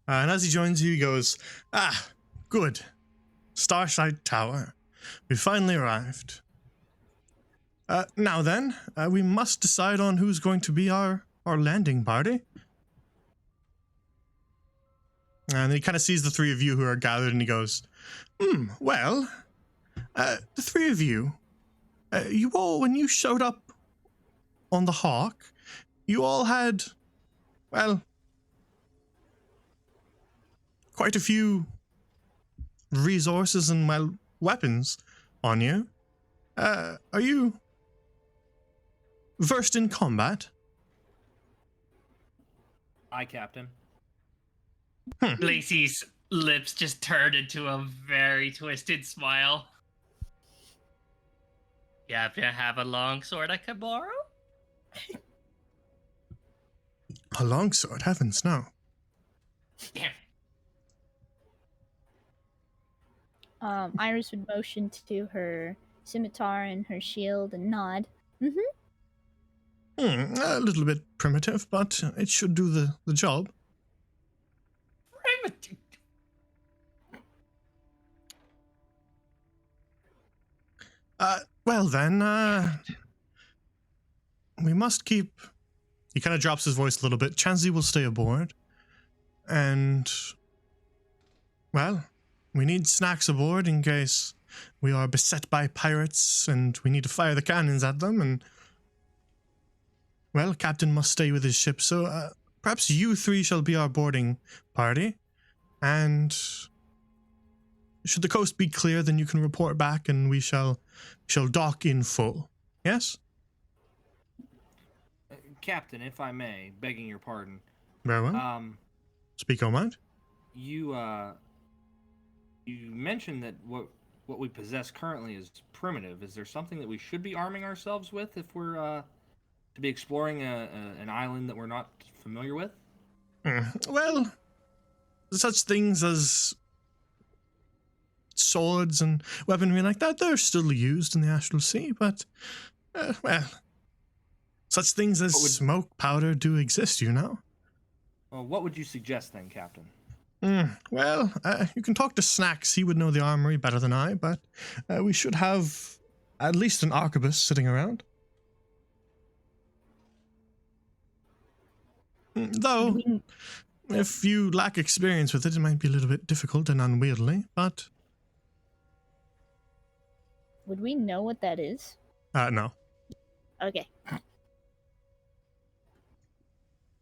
And as he joins you, he goes, "Ah, good. Starsight Tower. We finally arrived. Now then, we must decide on who's going to be our landing party." And he kind of sees the three of you who are gathered, and he goes, well, the three of you, you all, when you showed up on the Hawk, you all had, well, quite a few resources and, well, weapons on you. Are you versed in combat? Aye, Captain. Lacey's lips just turned into a very twisted smile. You happen to have a long sword I could borrow? A longsword, heavens no. Damn. Iris would motion to her scimitar and her shield and nod. A little bit primitive, but it should do the job. Primitive. Well then, we must keep... He kind of drops his voice a little bit. Chansey will stay aboard. And, well, we need snacks aboard in case we are beset by pirates and we need to fire the cannons at them. And, well, Captain must stay with his ship. So perhaps you three shall be our boarding party. And should the coast be clear, then you can report back and we shall dock in full. Yes? Captain, if I may, begging your pardon. Very well. Speak your mind. You mentioned that what we possess currently is primitive. Is there something that we should be arming ourselves with if we're to be exploring an island that we're not familiar with? Well, such things as swords and weaponry like that, they're still used in the Astral Sea, but, well, such things as smoke powder do exist, you know? Well, what would you suggest then, Captain? Well, you can talk to Snacks. He would know the armory better than I, but we should have at least an arquebus sitting around. Though, if you lack experience with it, it might be a little bit difficult and unwieldy, but... Would we know what that is? No. Okay.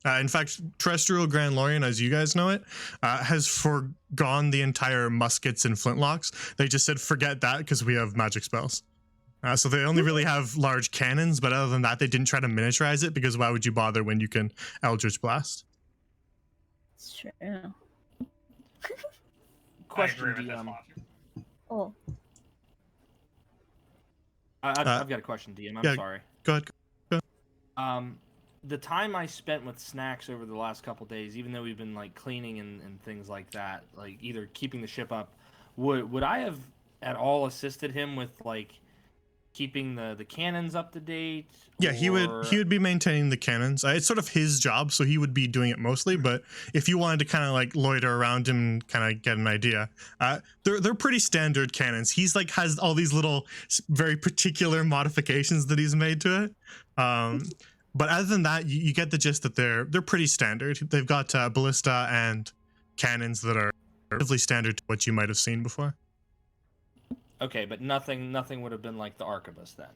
In fact, Terrestrial Grand Lorien, as you guys know it, has forgone the entire muskets and flintlocks. They just said, forget that, because we have magic spells. So they only really have large cannons, but other than that, they didn't try to miniaturize it, because why would you bother when you can Eldritch Blast? It's true. Question, I agree with this DM. logic. Oh, I've got a question, DM. I'm sorry. Go ahead. The time I spent with Snacks over the last couple days, even though we've been like cleaning and things like that, like either keeping the ship up, would I have at all assisted him with like keeping the cannons up to date? Yeah, he would be maintaining the cannons. It's sort of his job, so he would be doing it mostly. But if you wanted to kind of like loiter around him and kind of get an idea, they're pretty standard cannons. He's like has all these little very particular modifications that he's made to it. But other than that, you get the gist that they're pretty standard. They've got ballista and cannons that are relatively standard to what you might have seen before. Okay, but nothing would have been like the arquebus then.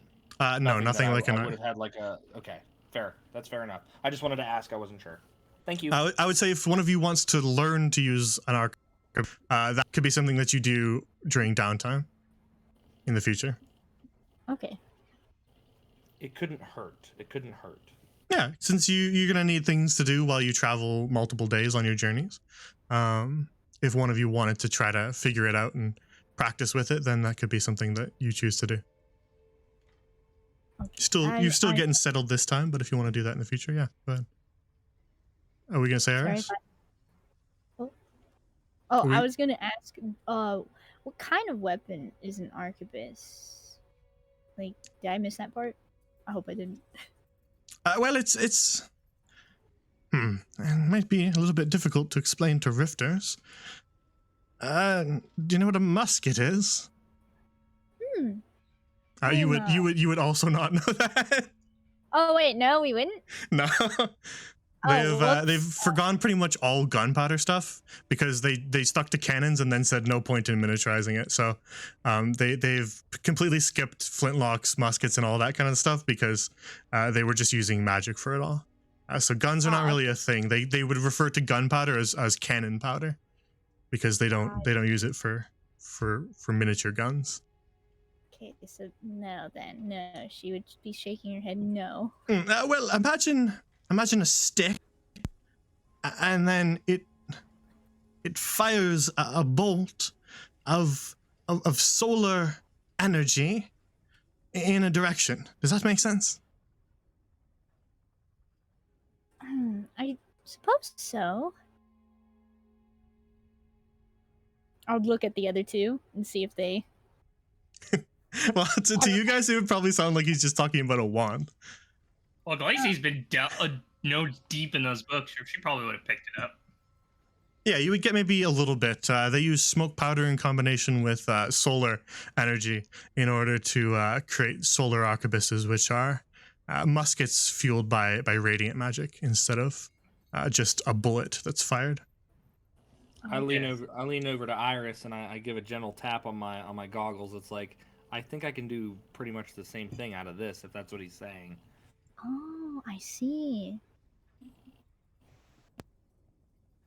No, nothing like I would have had like a. Okay, fair. That's fair enough. I just wanted to ask. I wasn't sure. Thank you. I would say if one of you wants to learn to use an arquebus, that could be something that you do during downtime in the future. okay. It couldn't hurt. It couldn't hurt. Yeah, since you're gonna need things to do while you travel multiple days on your journeys. If one of you wanted to try to figure it out and practice with it, then that could be something that you choose to do. Okay. You're still getting settled this time, but if you want to do that in the future, yeah, go ahead. Are we gonna say Sorry ours? if Oh, We- I was gonna ask, what kind of weapon is an arquebus? Like, did I miss that part? I hope I didn't. Well, it's it might be a little bit difficult to explain to rifters. Do you know what a musket is? Hmm. You I'm, would also not know that. Oh wait, no, we wouldn't. No. Oh, They've whoops. forgone pretty much all gunpowder stuff because they stuck to cannons and then said no point in miniaturizing it. So they've completely skipped flintlocks, muskets, and all that kind of stuff because they were just using magic for it all. So guns are not really a thing. They would refer to gunpowder as cannon powder because they don't use it for miniature guns. Okay, so no, then no, she would be shaking her head no. Well, imagine a stick, and then it fires a bolt of solar energy in a direction. Does that make sense? I suppose so. I'll look at the other two and see if they. Well, to you guys, it would probably sound like he's just talking about a wand. Well, Glacey's been deep in those books. She probably would have picked it up. Yeah, you would get maybe a little bit. They use smoke powder in combination with solar energy in order to create solar arquebuses, which are muskets fueled by radiant magic instead of just a bullet that's fired. I lean over to Iris and I give a gentle tap on my goggles. It's like, I think I can do pretty much the same thing out of this, if that's what he's saying. Oh, I see.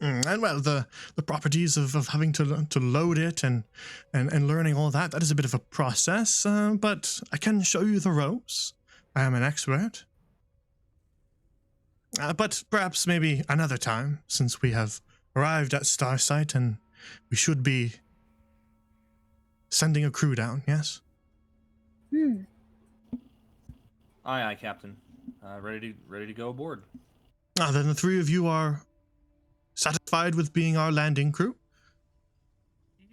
And well, the properties of having to load it and learning all that is a bit of a process, but I can show you the ropes. I am an expert. But perhaps maybe another time, since we have arrived at Starsight and we should be sending a crew down, yes? Aye, aye, Captain. Ready to go aboard. Then the three of you are satisfied with being our landing crew?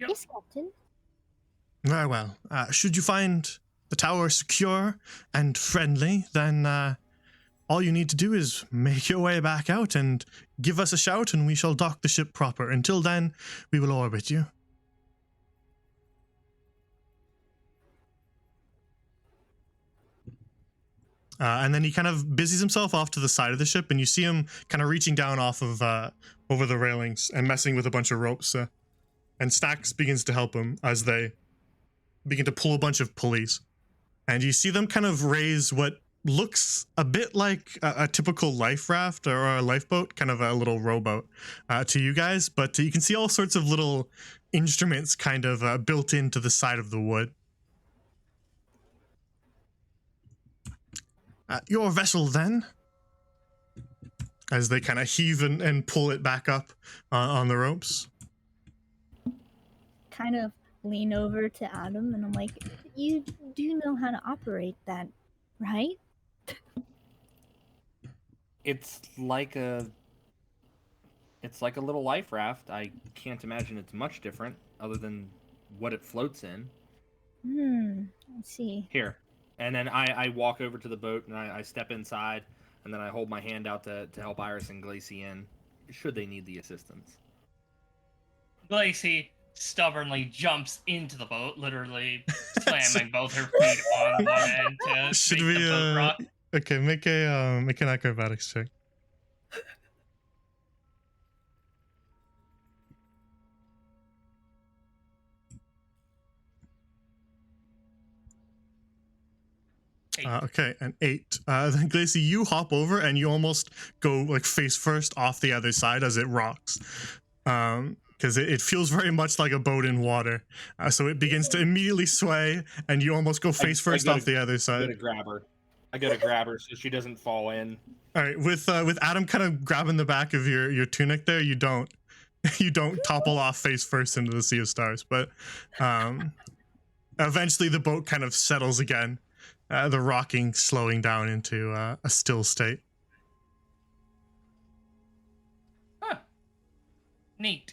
Yep. Yes, Captain. Very well. Should you find the tower secure and friendly, then all you need to do is make your way back out and give us a shout and we shall dock the ship proper. Until then, we will orbit you. And then he kind of busies himself off to the side of the ship, and you see him kind of reaching down off of over the railings and messing with a bunch of ropes. And Stax begins to help him as they begin to pull a bunch of pulleys. And you see them kind of raise what looks a bit like a typical life raft or a lifeboat, kind of a little rowboat to you guys. But you can see all sorts of little instruments kind of built into the side of the wood. Your vessel, then, as they kind of heave and pull it back up on the ropes. Kind of lean over to Adam and I'm like, you do know how to operate that, right? It's like a little life raft. I can't imagine it's much different other than what it floats in. I see. Here. And then I walk over to the boat and I step inside and then I hold my hand out to help Iris and Glacy in, should they need the assistance. Glacy stubbornly jumps into the boat, literally slamming both her feet on one end to Should make we, the boat rock. Okay, make an acrobatics check. Okay, an 8. Then Glacy, you hop over and you almost go like face first off the other side as it rocks. Because it feels very much like a boat in water. So it begins to immediately sway and you almost go face first off the other side. I go to grab her so she doesn't fall in. All right, with Adam kind of grabbing the back of your tunic there, you don't topple off face first into the Sea of Stars, but eventually the boat kind of settles again. The rocking slowing down into a still state. Neat.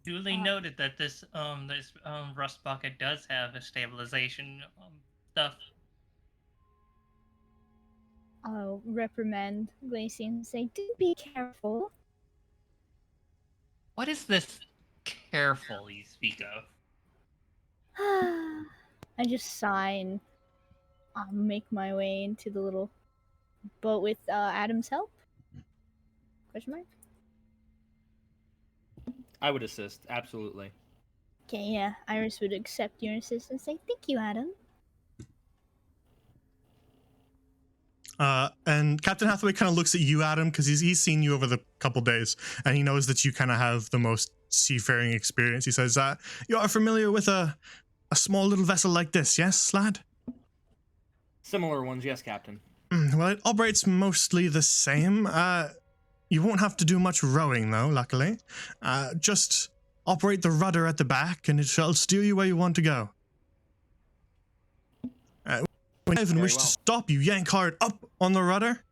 Duly noted that this rust bucket does have a stabilization stuff. I'll reprimand Glacy and say, "Do be careful." What is this careful you speak of? I just sigh and I'll make my way into the little boat with Adam's help. Question mark? I would assist, absolutely. Okay, yeah. Iris would accept your assist and say, "Thank you, Adam." And Captain Hathaway kind of looks at you, Adam, because he's seen you over the couple days, and he knows that you kind of have the most seafaring experience. He says, "You are familiar with a small little vessel like this, yes, lad?" Similar ones, yes, Captain. Well, it operates mostly the same. You won't have to do much rowing, though, luckily. Just operate the rudder at the back, and it shall steer you where you want to go. When you even wish to stop, you yank hard up on the rudder,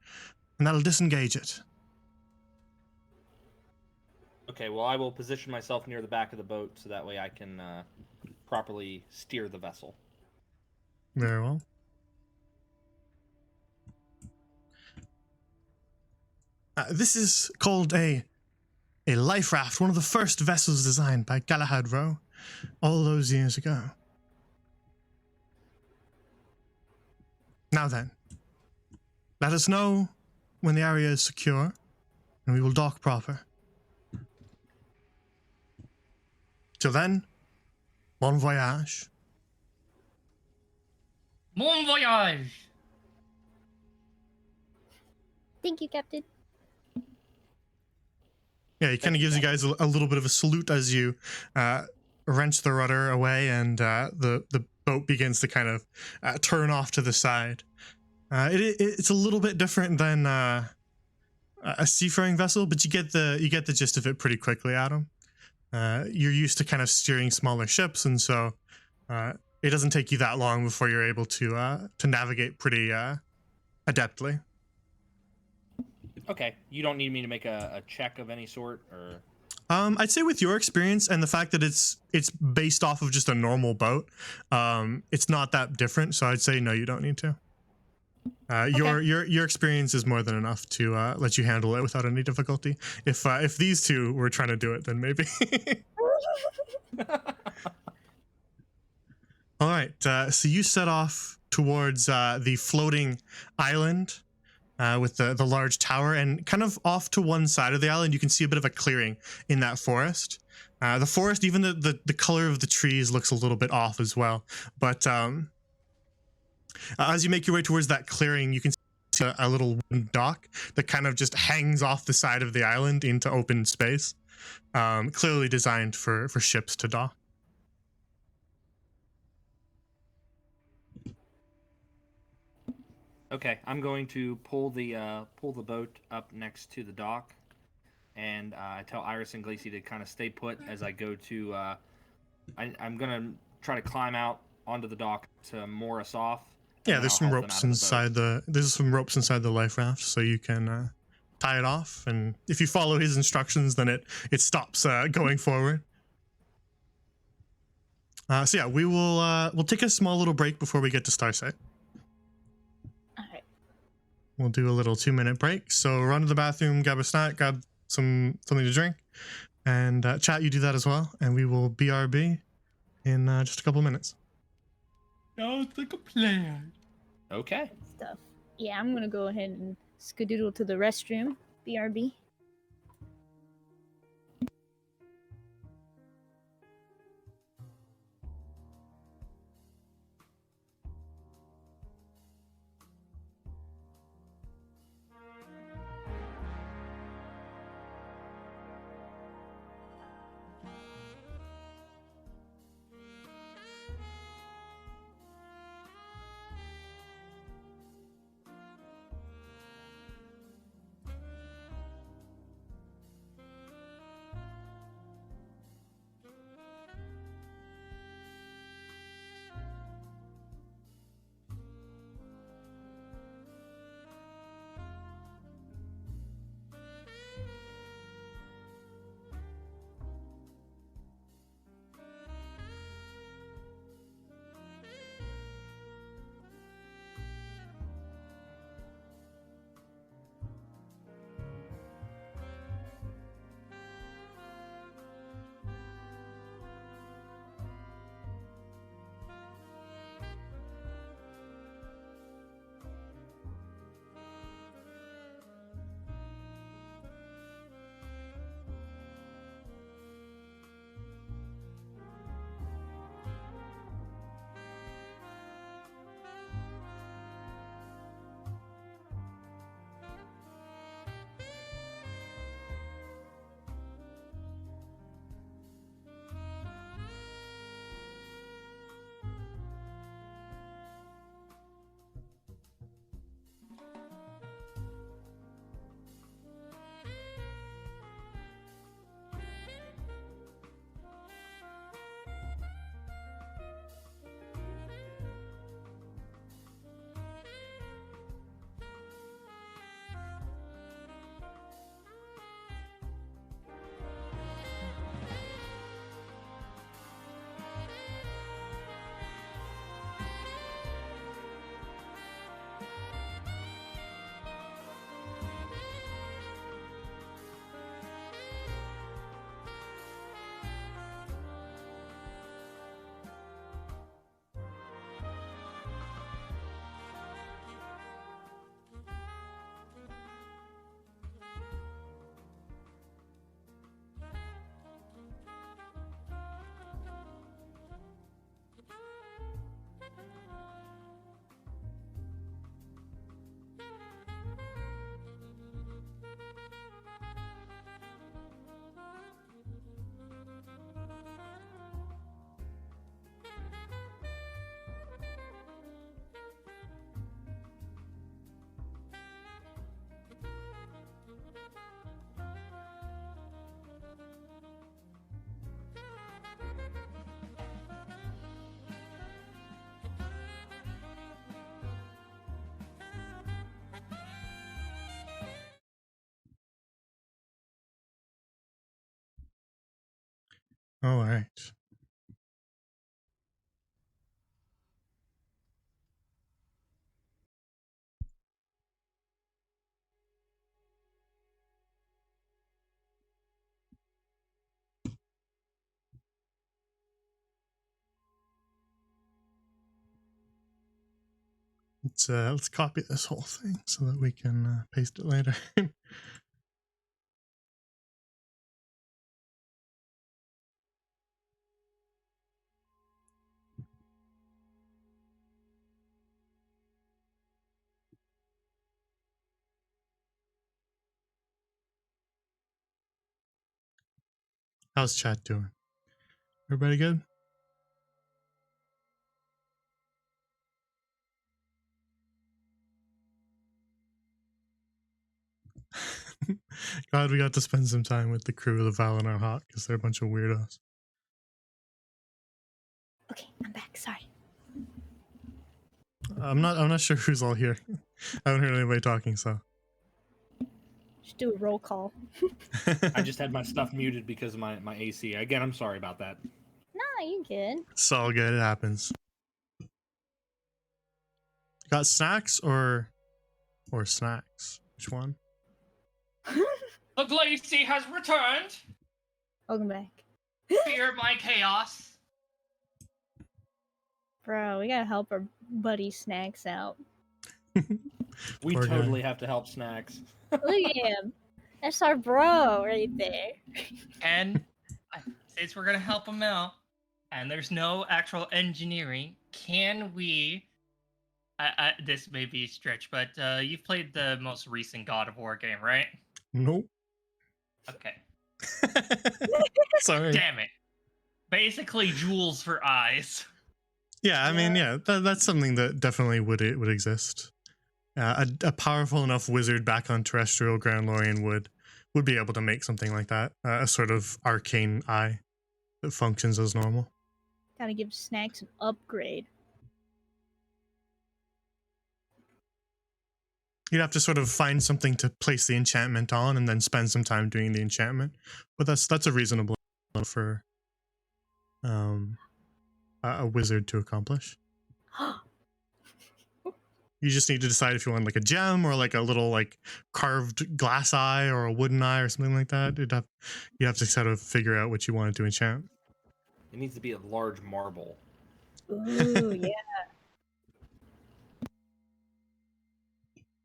and that'll disengage it. Okay, well, I will position myself near the back of the boat so that way I can properly steer the vessel. Very well. This is called a life raft, one of the first vessels designed by Galahad Rowe all those years ago. Now then, let us know when the area is secure, and we will dock proper. Till then, bon voyage. Bon voyage! Thank you, Captain. Yeah, he kind of gives you guys a little bit of a salute as you wrench the rudder away, and the boat begins to kind of turn off to the side. It's a little bit different than a seafaring vessel, but you get the gist of it pretty quickly, Adam. You're used to kind of steering smaller ships, and so it doesn't take you that long before you're able to navigate pretty adeptly. Okay, you don't need me to make a check of any sort, or... I'd say with your experience and the fact that it's based off of just a normal boat, it's not that different. So I'd say no, you don't need to. Your experience is more than enough to let you handle it without any difficulty. If these two were trying to do it, then maybe. All right, so you set off towards the floating island with the large tower, and kind of off to one side of the island, you can see a bit of a clearing in that forest. The forest, even the color of the trees looks a little bit off as well. But as you make your way towards that clearing, you can see a little wooden dock that kind of just hangs off the side of the island into open space, clearly designed for ships to dock. Okay, I'm going to pull the boat up next to the dock, and I tell Iris and Glacy to kind of stay put as I go to. I'm gonna try to climb out onto the dock to moor us off. Yeah, there's some ropes inside the life raft, so you can tie it off, and if you follow his instructions, then it stops going forward. So yeah, we'll take a small little break before we get to Starsight. We'll do a little 2-minute break. So run to the bathroom, grab a snack, grab something to drink, and chat. You do that as well, and we will BRB in just a couple minutes. Sounds like a plan. Okay. Stuff. Yeah, I'm gonna go ahead and skedoodle to the restroom. BRB. All right. Let's copy this whole thing so that we can paste it later. How's chat doing? Everybody good? Glad we got to spend some time with the crew of the Valinor Hawk because they're a bunch of weirdos. Okay, I'm back. Sorry. I'm not sure who's all here. I haven't heard anybody talking, so. Just do a roll call. I just had my stuff muted because of my AC. Again, I'm sorry about that. Nah, you good. It's all good. It happens. Got snacks or snacks? Which one? The Glacy has returned. Welcome back. Fear my chaos. Bro, we gotta help our buddy Snacks out. We Poor guy. totally have to help Snacks. Look at him. That's our bro right there. And since we're gonna help him out, and there's no actual engineering, can we? This may be a stretch, but you've played the most recent God of War game, right? Nope. Okay. Sorry. Damn it. Basically, jewels for eyes. Yeah, I mean, yeah, that's something that definitely would exist. A powerful enough wizard back on terrestrial Grand Lorien would be able to make something like that. A sort of arcane eye that functions as normal. Gotta give Snacks an upgrade. You'd have to sort of find something to place the enchantment on and then spend some time doing the enchantment. But that's a reasonable for a wizard to accomplish. You just need to decide if you want like a gem or like a little like carved glass eye or a wooden eye or something like that. You have to sort of figure out what you wanted to enchant. It needs to be a large marble. Ooh, yeah.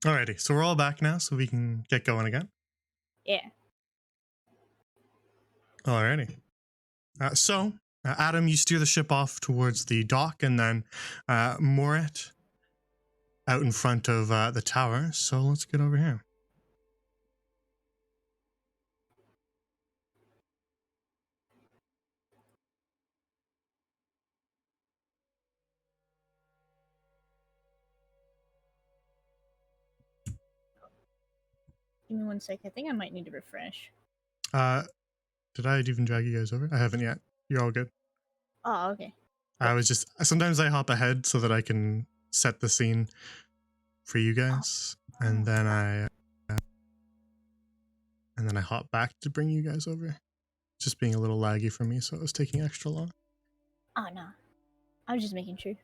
Alrighty, so we're all back now, so we can get going again. Yeah. Alrighty. So, Adam, you steer the ship off towards the dock, and then moor it out in front of the tower. So let's get over here. Give me 1 sec. I think I might need to refresh. Did I even drag you guys over? I haven't yet. You're all good. Oh, okay. I was just sometimes I hop ahead so that I can set the scene for you guys, and then I hop back to bring you guys over. Just being a little laggy for me, so it was taking extra long. Oh, no. I was just making sure.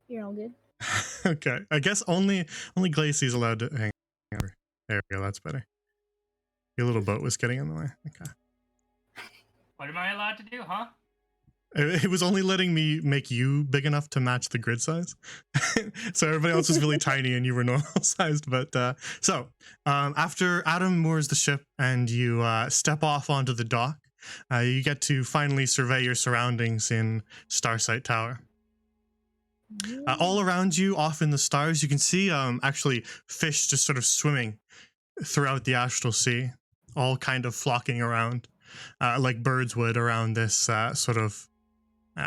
You're all good. Okay, I guess only Glacy's allowed to hang over. There we go. That's better. Your little boat was getting in the way. Okay. What am I allowed to do, huh? It was only letting me make you big enough to match the grid size. So everybody else was really tiny and you were normal sized. But after Adam moors the ship and you step off onto the dock, you get to finally survey your surroundings in Starsight Tower. All around you, off in the stars, you can see actually fish just sort of swimming throughout the astral sea, all kind of flocking around like birds would around this sort of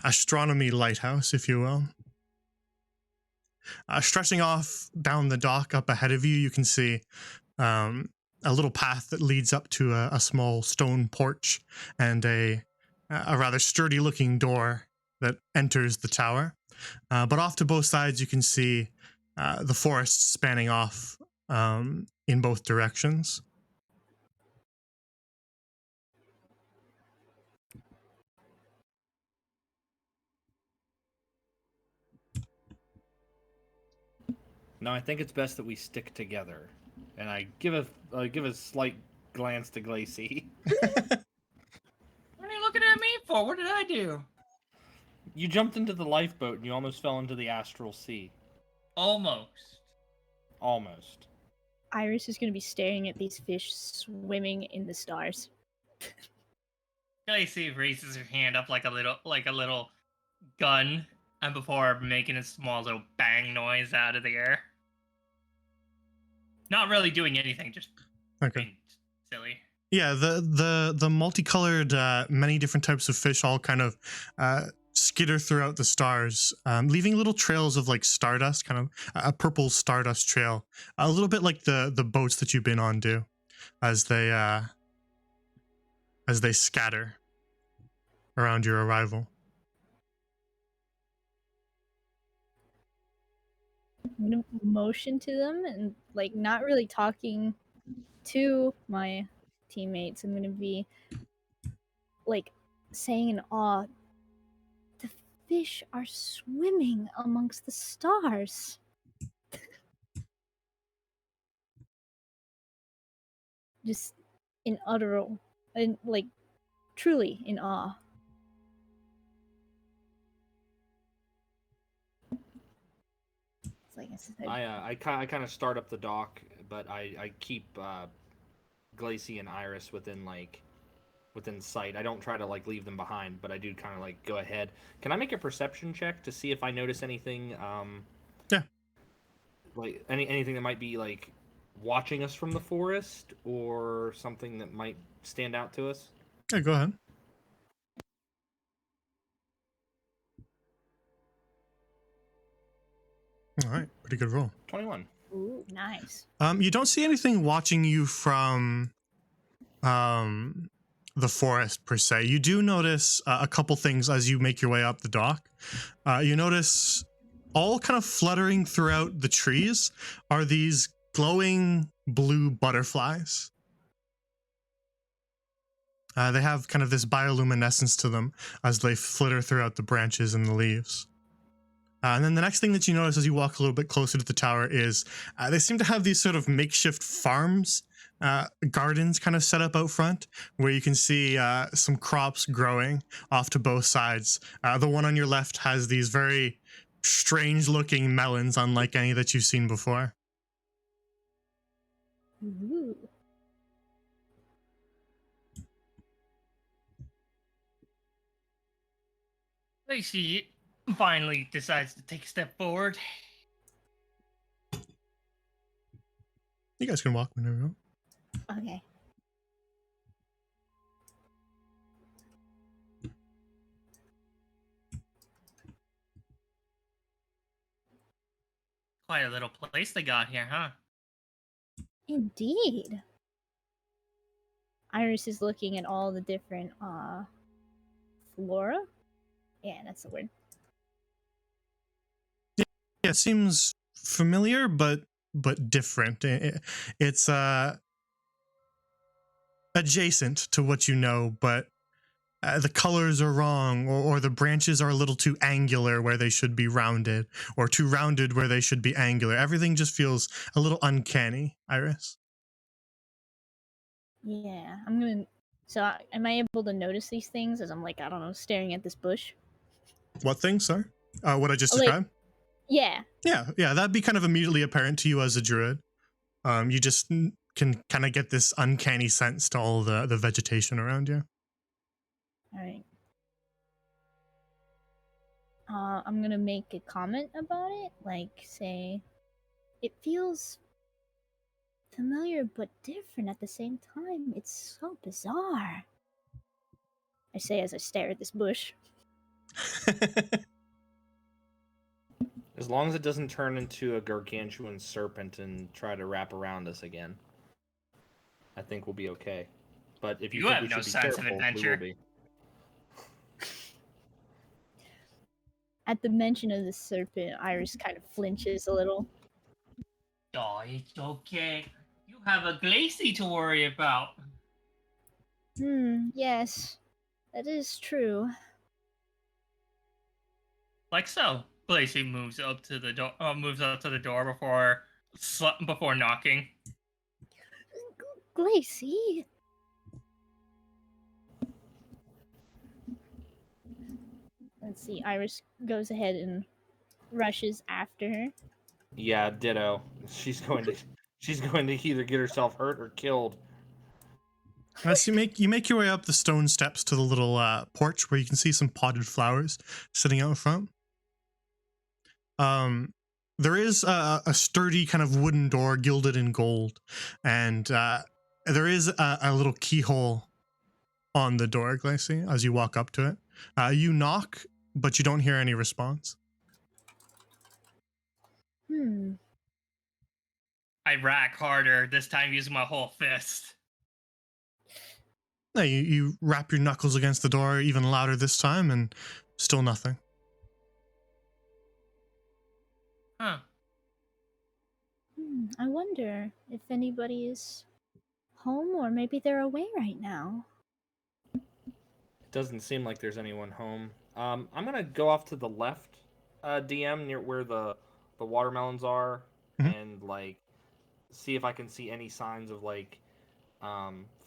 astronomy lighthouse, if you will. Stretching off down the dock up ahead of you, you can see a little path that leads up to a small stone porch and a rather sturdy looking door that enters the tower. But off to both sides, you can see the forest spanning off in both directions. No, I think it's best that we stick together. And I give a slight glance to Glacy. What are you looking at me for? What did I do? You jumped into the lifeboat and you almost fell into the astral sea. Almost. Almost. Iris is going to be staring at these fish swimming in the stars. Lacey raises her hand up like a little gun, and before making a small little bang noise out of the air. Not really doing anything, just Okay. being silly. Yeah, the multicolored, many different types of fish all kind of skitter throughout the stars, leaving little trails of like stardust, kind of a purple stardust trail, a little bit like the boats that you've been on do, as they scatter around your arrival. I'm going to motion to them and, like, not really talking to my teammates. I'm going to be, like, saying in awe, the fish are swimming amongst the stars. Just in utter, and like, truly in awe. It's like I said. I kind of start up the dock, but I keep Glacy and Iris within sight. I don't try to like leave them behind, but I do kind of like go ahead. Can I make a perception check to see if I notice anything? Yeah. Like anything that might be like watching us from the forest or something that might stand out to us? Yeah, go ahead. All right, pretty good roll. 21. Ooh, nice. You don't see anything watching you from the forest per se. You do notice a couple things as you make your way up the dock. You notice all kind of fluttering throughout the trees are these glowing blue butterflies. They have kind of this bioluminescence to them as they flitter throughout the branches and the leaves. And then the next thing that you notice as you walk a little bit closer to the tower is they seem to have these sort of makeshift farms, gardens kind of set up out front, where you can see some crops growing off to both sides. The one on your left has these very strange looking melons, unlike any that you've seen before. Ooh. Lacey finally decides to take a step forward. You guys can walk whenever you want. Okay. Quite a little place they got here, huh? Indeed. Iris is looking at all the different flora. Yeah, that's the word. Yeah, it seems familiar, but different. It's adjacent to what you know, but the colors are wrong, or the branches are a little too angular where they should be rounded, or too rounded where they should be angular. Everything just feels a little uncanny, Iris. Yeah, I'm gonna. So, am I able to notice these things as I'm, like, I don't know, staring at this bush? What thing, sir? What I just Like- described? Yeah. Yeah, that'd be kind of immediately apparent to you as a druid. You just can kind of get this uncanny sense to all the vegetation around you. All right. I'm gonna make a comment about it, like, say, it feels familiar but different at the same time. It's so bizarre. I say as I stare at this bush. As long as it doesn't turn into a gargantuan serpent and try to wrap around us again, I think we'll be okay. But if you You think have we no should be sense of careful, adventure. we will be. At the mention of the serpent, Iris kind of flinches a little. Oh, it's okay. You have a Glacy to worry about. Yes, that is true. Like so. Lacey moves up to the door. Moves up to the door before knocking. Glacy. Let's see. Iris goes ahead and rushes after her. Yeah, ditto. She's going to either get herself hurt or killed. As you make your way up the stone steps to the little porch where you can see some potted flowers sitting out front. There is a sturdy kind of wooden door gilded in gold, and there is a little keyhole on the door, Glacy, as you walk up to it. You knock, but you don't hear any response. I rack harder, this time using my whole fist. No, you rap your knuckles against the door even louder this time, and still nothing. Huh. I wonder if anybody is home or maybe they're away right now. It doesn't seem like there's anyone home. I'm gonna go off to the left, DM, near where the watermelons are, and like see if I can see any signs of like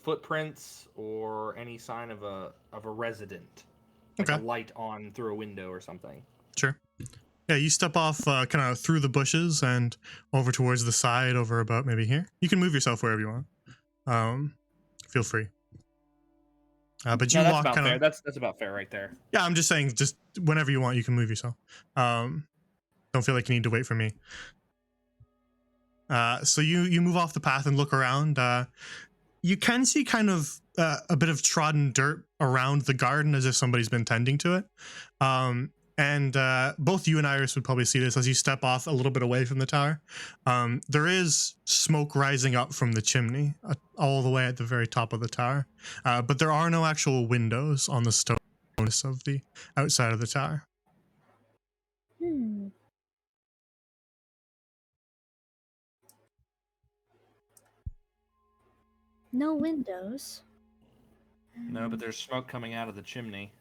footprints or any sign of a resident, like a light on through a window or something. Sure. Yeah, you step off kind of through the bushes and over towards the side, over about maybe here. You can move yourself wherever you want. Feel free. But you walk kind of. That's about fair right there. Yeah, I'm just saying, just whenever you want, you can move yourself. Don't feel like you need to wait for me. So you move off the path and look around. You can see kind of a bit of trodden dirt around the garden, as if somebody's been tending to it. And both you and Iris would probably see this as you step off a little bit away from the tower. There is smoke rising up from the chimney all the way at the very top of the tower. But there are no actual windows on the stone of the outside of the tower. No windows. No, but there's smoke coming out of the chimney.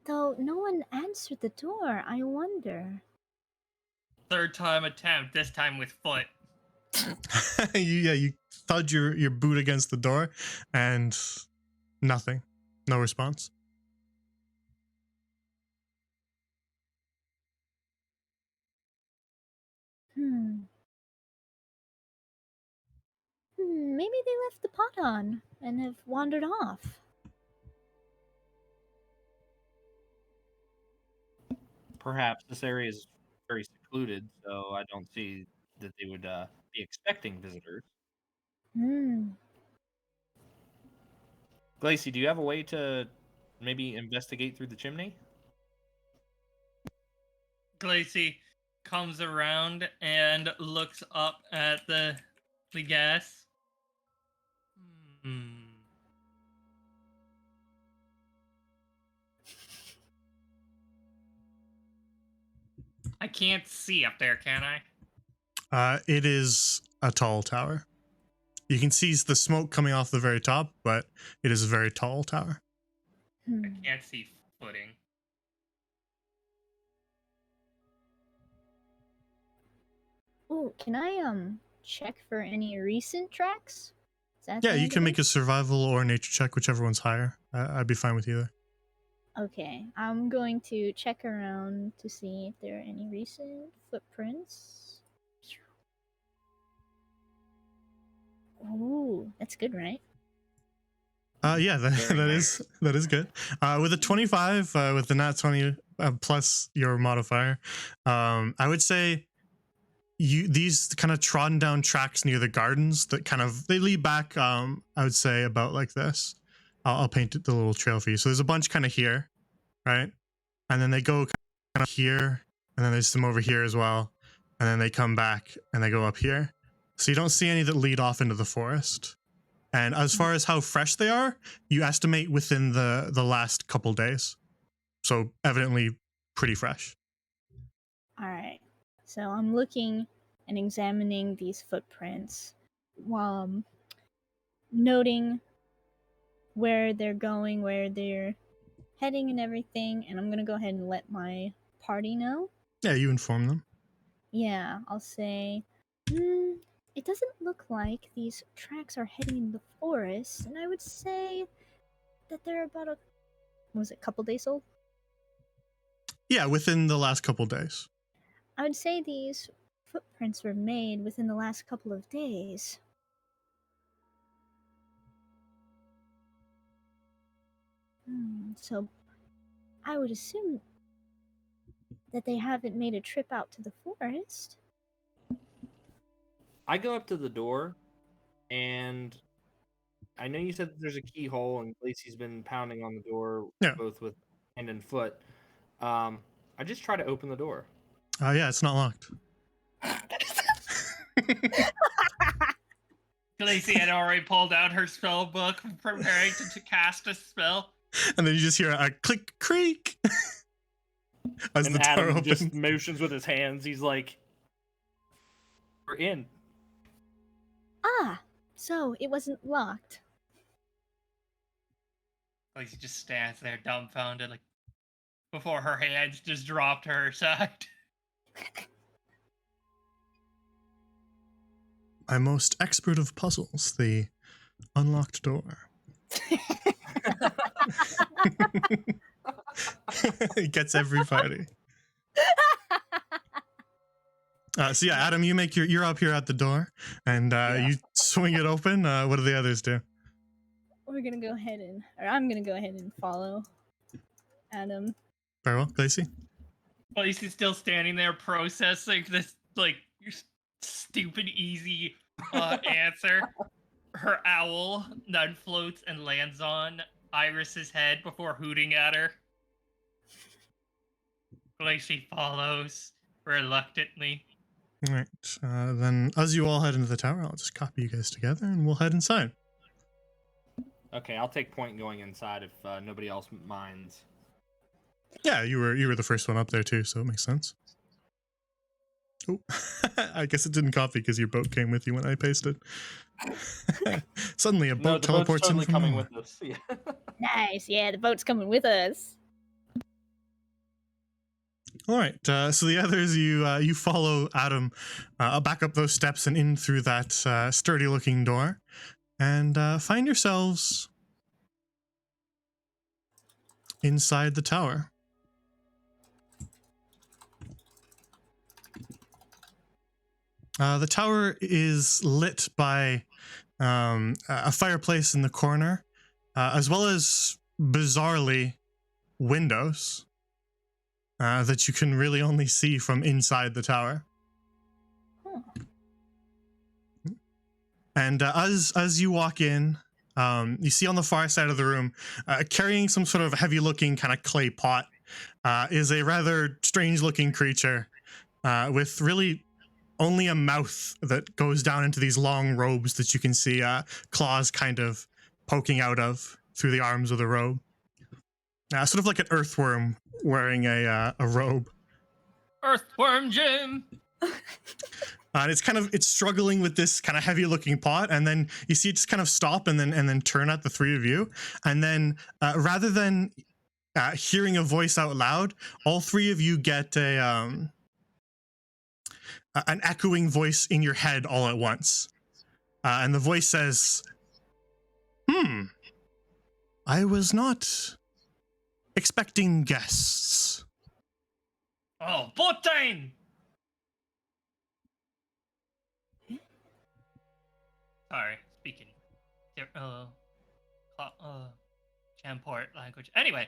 Though no one answered the door, I wonder. Third time attempt, this time with foot. You thud your boot against the door, and nothing. No response. Maybe they left the pot on and have wandered off. Perhaps this area is very secluded, so I don't see that they would be expecting visitors. Glacy, do you have a way to maybe investigate through the chimney? Glacy comes around and looks up at the gas. I can't see up there, can I? It is a tall tower. You can see the smoke coming off the very top, but it is a very tall tower. I can't see footing. Oh, can I check for any recent tracks? Yeah, you can make a survival or nature check, whichever one's higher. I'd be fine with either. Okay, I'm going to check around to see if there are any recent footprints. Ooh, that's good, right? Yeah, that is good. With a 25, with the nat 20 plus your modifier, I would say these kind of trodden down tracks near the gardens that they lead back. I would say about like this. I'll paint the little trail for you. So there's a bunch kind of here, right? And then they go kind of here, and then there's some over here as well. And then they come back and they go up here. So you don't see any that lead off into the forest. And as far as how fresh they are, you estimate within the last couple days. So evidently pretty fresh. All right. So I'm looking and examining these footprints while noting where they're going, where they're heading and everything, and I'm gonna go ahead and let my party know. Yeah, you inform them. Yeah, I'll say, it doesn't look like these tracks are heading in the forest, and I would say that they're about couple days old? Yeah, within the last couple days. I would say these footprints were made within the last couple of days. So I would assume that they haven't made a trip out to the forest. I go up to the door, and I know you said that there's a keyhole, and Lacey's been pounding on the door, Yeah. both with hand and foot. I just try to open the door. Yeah, it's not locked. Lacey had already pulled out her spell book, preparing to cast a spell. And then you just hear a click, creak as And the door Adam opens. just motions with his hands. He's like, "We're in." Ah, so it wasn't locked. Lacey just stands there dumbfounded, like, before her hands just dropped to her side. My most expert of puzzles, the unlocked door. It gets every party. So yeah, Adam, you're up here at the door, and you swing it open. What do the others do? I'm gonna go ahead and follow Adam. Very well, Lacey. Lacey's still standing there processing this, like, stupid easy answer. Her owl then floats and lands on Iris's head before hooting at her. Lacey follows reluctantly. All right. Then, as you all head into the tower, I'll just copy you guys together, and we'll head inside. Okay, I'll take point going inside if nobody else minds. Yeah, you were the first one up there too, so it makes sense. Oh, I guess it didn't copy because your boat came with you when I pasted. Suddenly, a boat teleports totally in from coming nowhere. with us. Yeah. Nice, yeah, the boat's coming with us. All right, so the others, you follow Adam back up those steps and in through that sturdy-looking door, and find yourselves inside the tower. The tower is lit by a fireplace in the corner, as well as, bizarrely, windows that you can really only see from inside the tower. Huh. And as you walk in, you see on the far side of the room, carrying some sort of heavy-looking kind of clay pot, is a rather strange-looking creature with really only a mouth that goes down into these long robes that you can see claws kind of poking out of through the arms of the robe. Sort of like an earthworm wearing a robe. Earthworm Jim! And it's struggling with this kind of heavy looking pot, and then you see it just kind of stop and then turn at the three of you. And then rather than hearing a voice out loud, all three of you get an echoing voice in your head all at once. And the voice says, I was not expecting guests. Oh, Botane! Sorry, speaking Champort language. Anyway.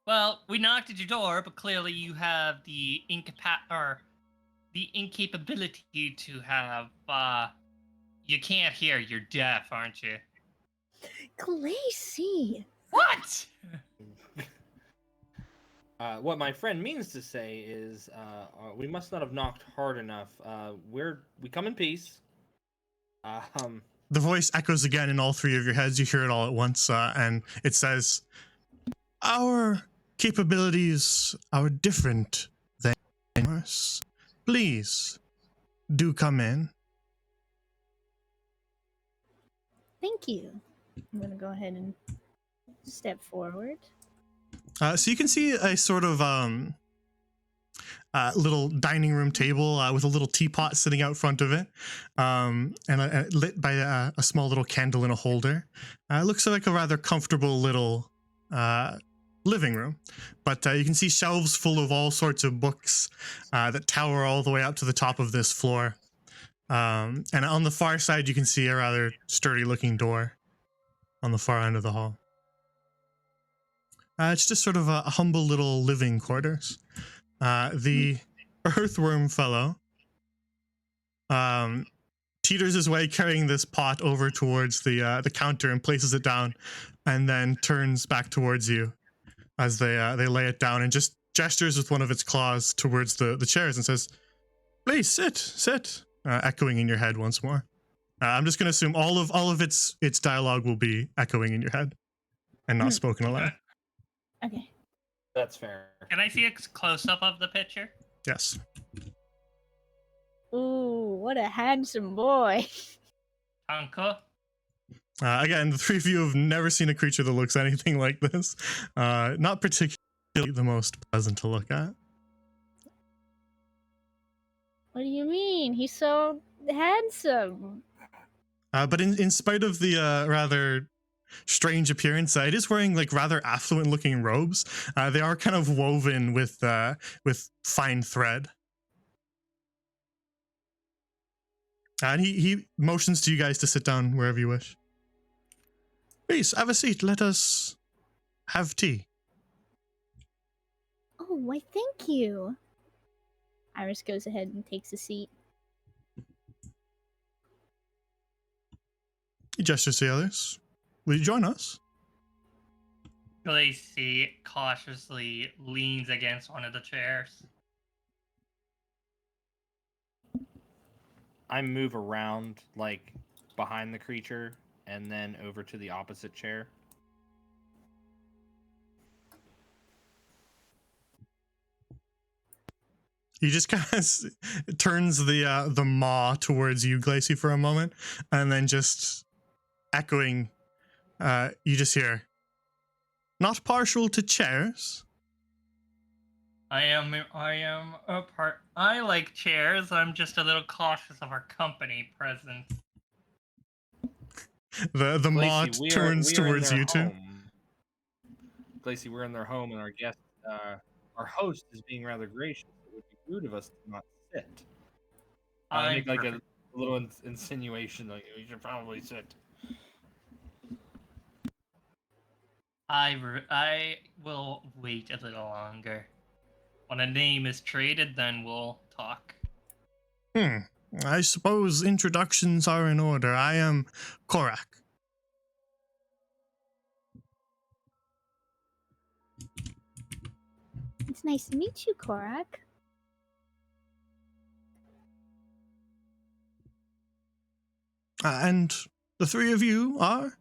Well, we knocked at your door, but clearly you have the incapability to have, you can't hear, you're deaf, aren't you? Glacy! What? What my friend means to say is, we must not have knocked hard enough. We come in peace. The voice echoes again in all three of your heads. You hear it all at once, and it says, our capabilities are different than yours. Please, do come in. Thank you. I'm gonna go ahead and step forward. So you can see a sort of little dining room table with a little teapot sitting out front of it, and lit by a small little candle in a holder. It looks like a rather comfortable little living room, but you can see shelves full of all sorts of books that tower all the way up to the top of this floor. And on the far side, you can see a rather sturdy-looking door on the far end of the hall. It's just sort of a humble little living quarters. The earthworm fellow teeters his way, carrying this pot over towards the counter and places it down, and then turns back towards you as they lay it down and just gestures with one of its claws towards the chairs and says, "Please sit," echoing in your head once more. I'm just going to assume all of its dialogue will be echoing in your head and not spoken aloud. Okay. That's fair. Can I see a close up of the picture? Yes. Ooh, what a handsome boy. Tanka? Again, the three of you have never seen a creature that looks anything like this. Not particularly the most pleasant to look at. What do you mean? He's so handsome. But in spite of the rather strange appearance, it is wearing like rather affluent looking robes. They are kind of woven with fine thread. And he motions to you guys to sit down wherever you wish. Please, have a seat. Let us have tea. Oh, why thank you. Iris goes ahead and takes a seat. He gestures to the others. Will you join us? Glacy cautiously leans against one of the chairs. I move around, like, behind the creature, and then over to the opposite chair. He just kind of turns the maw towards you, Glacy, for a moment, and then just echoing, you just hear, "Not partial to chairs?" I am a part. I like chairs. I'm just a little cautious of our company presence. The maw Glacy, we turns are in towards their you two. home. Glacy, we're in their home, and our host is being rather gracious. It would be rude of us to not sit. I I'm make like a perfect. little insinuation, like we should probably sit. I will wait a little longer. When a name is traded, then we'll talk. I suppose introductions are in order. I am Korak. It's nice to meet you, Korak. And the three of you are?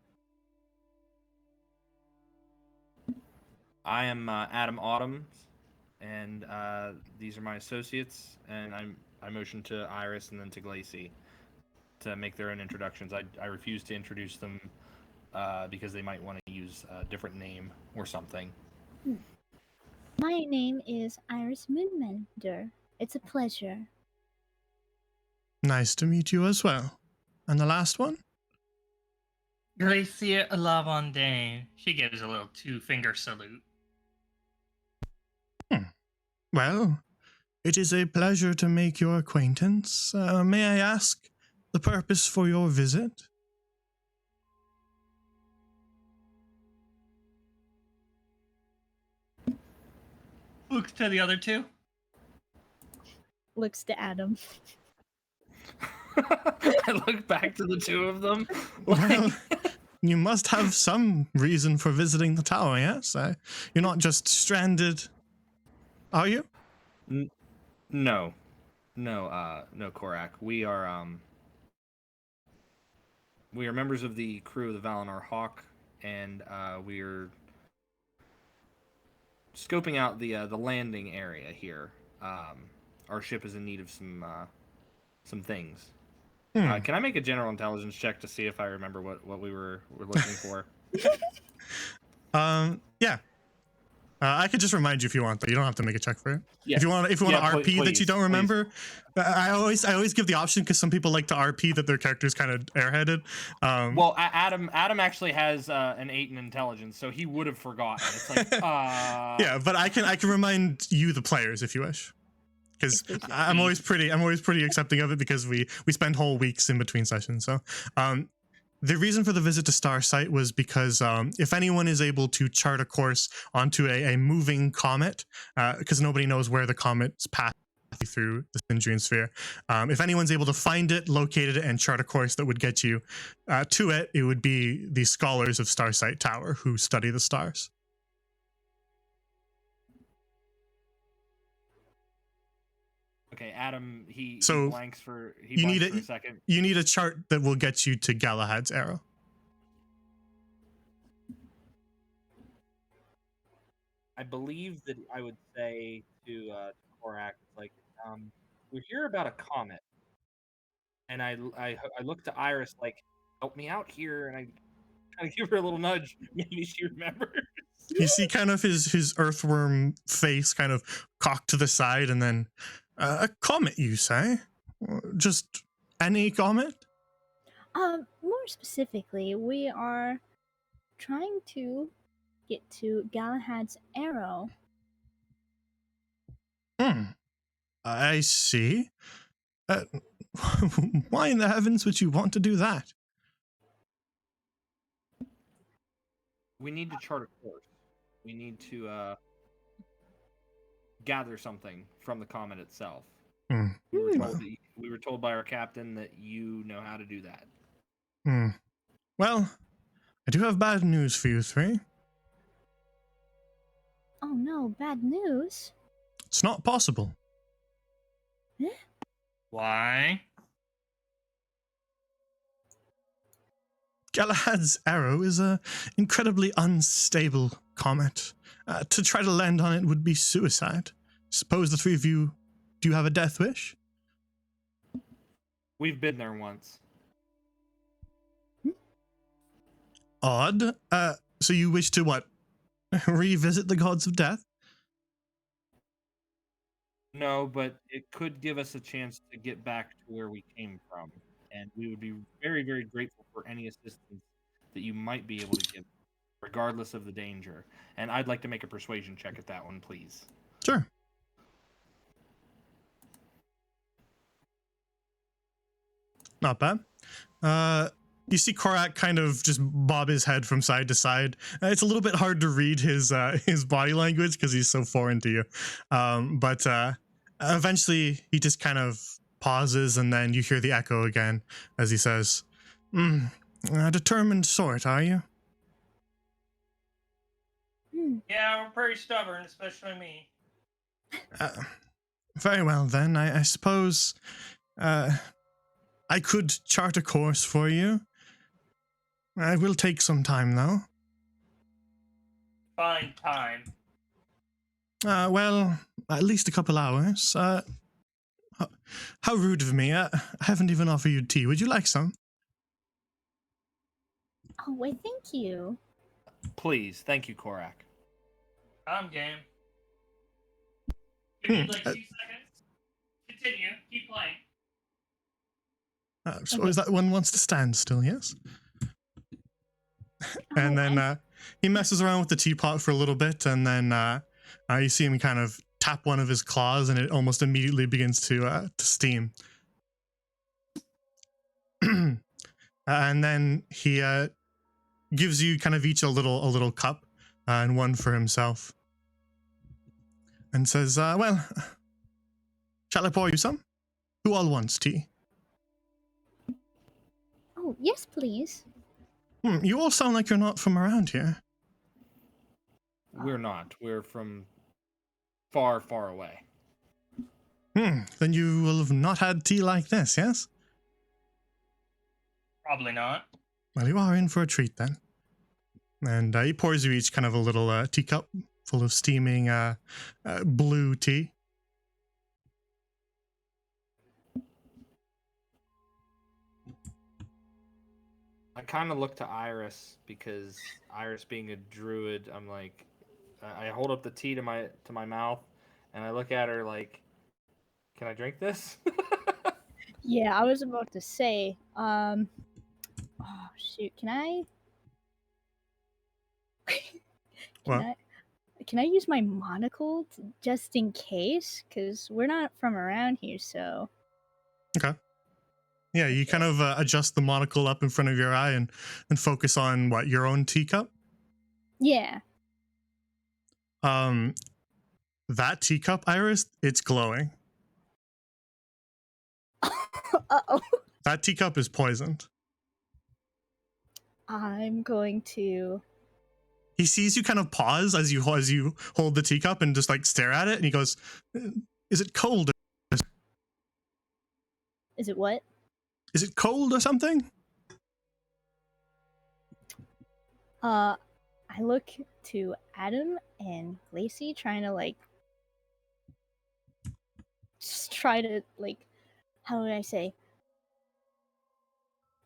I am Adam Autumn, and these are my associates. And I motion to Iris and then to Glacy to make their own introductions. I refuse to introduce them because they might want to use a different name or something. My name is Iris Moonmender. It's a pleasure. Nice to meet you as well. And the last one? Glacia Lavondaine. She gives a little two-finger salute. Well, it is a pleasure to make your acquaintance. May I ask the purpose for your visit? Looks to the other two. Looks to Adam. I look back to the two of them. Well, you must have some reason for visiting the tower, yes? You're not just stranded, are you? No, Korak. We are members of the crew of the Valinor Hawk, and we are scoping out the landing area here. Our ship is in need of some things. Can I make a general intelligence check to see if I remember what we were looking for? Yeah. I could just remind you if you want, though. You don't have to make a check for it. Yeah. If you want to RP that you don't please. remember, I always give the option because some people like to RP that their character's kind of airheaded. Well, Adam actually has an 8 in intelligence, so he would have forgotten. It's like, yeah, but I can remind you, the players, if you wish, because I'm always pretty accepting of it because we spend whole weeks in between sessions. So, the reason for the visit to Starsight was because if anyone is able to chart a course onto a moving comet, because nobody knows where the comet's path through the Sindrian sphere, if anyone's able to find it, locate it, and chart a course that would get you to it, it would be the scholars of Starsight Tower who study the stars. okay, Adam, he So, blanks for a second. You need a chart that will get you to Galahad's arrow. I believe that I would say to Korak, like, we hear about a comet, and I look to Iris like, help me out here, and I kind of give her a little nudge. Maybe she remembers. You see kind of his earthworm face kind of cocked to the side, and then a comet, you say? Just any comet? More specifically, we are trying to get to Galahad's arrow. I see. Why in the heavens would you want to do that? We need to chart a course. We need to gather something from the comet itself. We were told by our captain that you know how to do that. Well, I do have bad news for you three. Oh no, bad news. It's not possible. Why? Galahad's arrow is a incredibly unstable comet. To try to land on it would be suicide. Suppose the three of you, do you have a death wish? We've been there once. Odd. So you wish to what? Revisit the gods of death? No, but it could give us a chance to get back to where we came from, and we would be very, very grateful for any assistance that you might be able to give, regardless of the danger. And I'd like to make a persuasion check at that one, please. Sure. Not bad. You see Korak kind of just bob his head from side to side. It's a little bit hard to read his body language because he's so foreign to you. But eventually he just kind of pauses, and then you hear the echo again as he says, a determined sort, are you? Yeah, we're pretty stubborn, especially me. Very well then. I suppose I could chart a course for you. It will take some time, though. Fine time. Well, at least a couple hours. How rude of me. I haven't even offered you tea. Would you like some? Oh, wait, thank you. Please, thank you, Korak. I'm game. Give me like 2 seconds. Continue. Keep playing. So is that one wants to stand still, yes? And then he messes around with the teapot for a little bit, and then you see him kind of tap one of his claws, and it almost immediately begins to steam. And then he gives you kind of each a little cup, and one for himself, and says, "Well, shall I pour you some? Who all wants tea?" Oh, yes, please. You all sound like you're not from around here. We're not. We're from far, far away. Then you will have not had tea like this, yes? Probably not. Well, you are in for a treat then. And he pours you each kind of a little teacup full of steaming blue tea. kind of look to Iris because Iris being a druid, I'm like, I hold up the tea to my mouth, and I look at her like, can I drink this? Yeah, I was about to say, oh shoot, can I can What? I can I use my monocle just in case? Because we're not from around here, so. Okay. Yeah, you kind of adjust the monocle up in front of your eye and focus on what, your own teacup. Yeah. That teacup, Iris, it's glowing. Uh-oh. That teacup is poisoned. I'm going to. He sees you kind of pause as you hold the teacup and just like stare at it, and he goes, "Is it cold? Is it what? Is it cold or something?" I look to Adam and Lacey, trying to like. Just try to like. How would I say?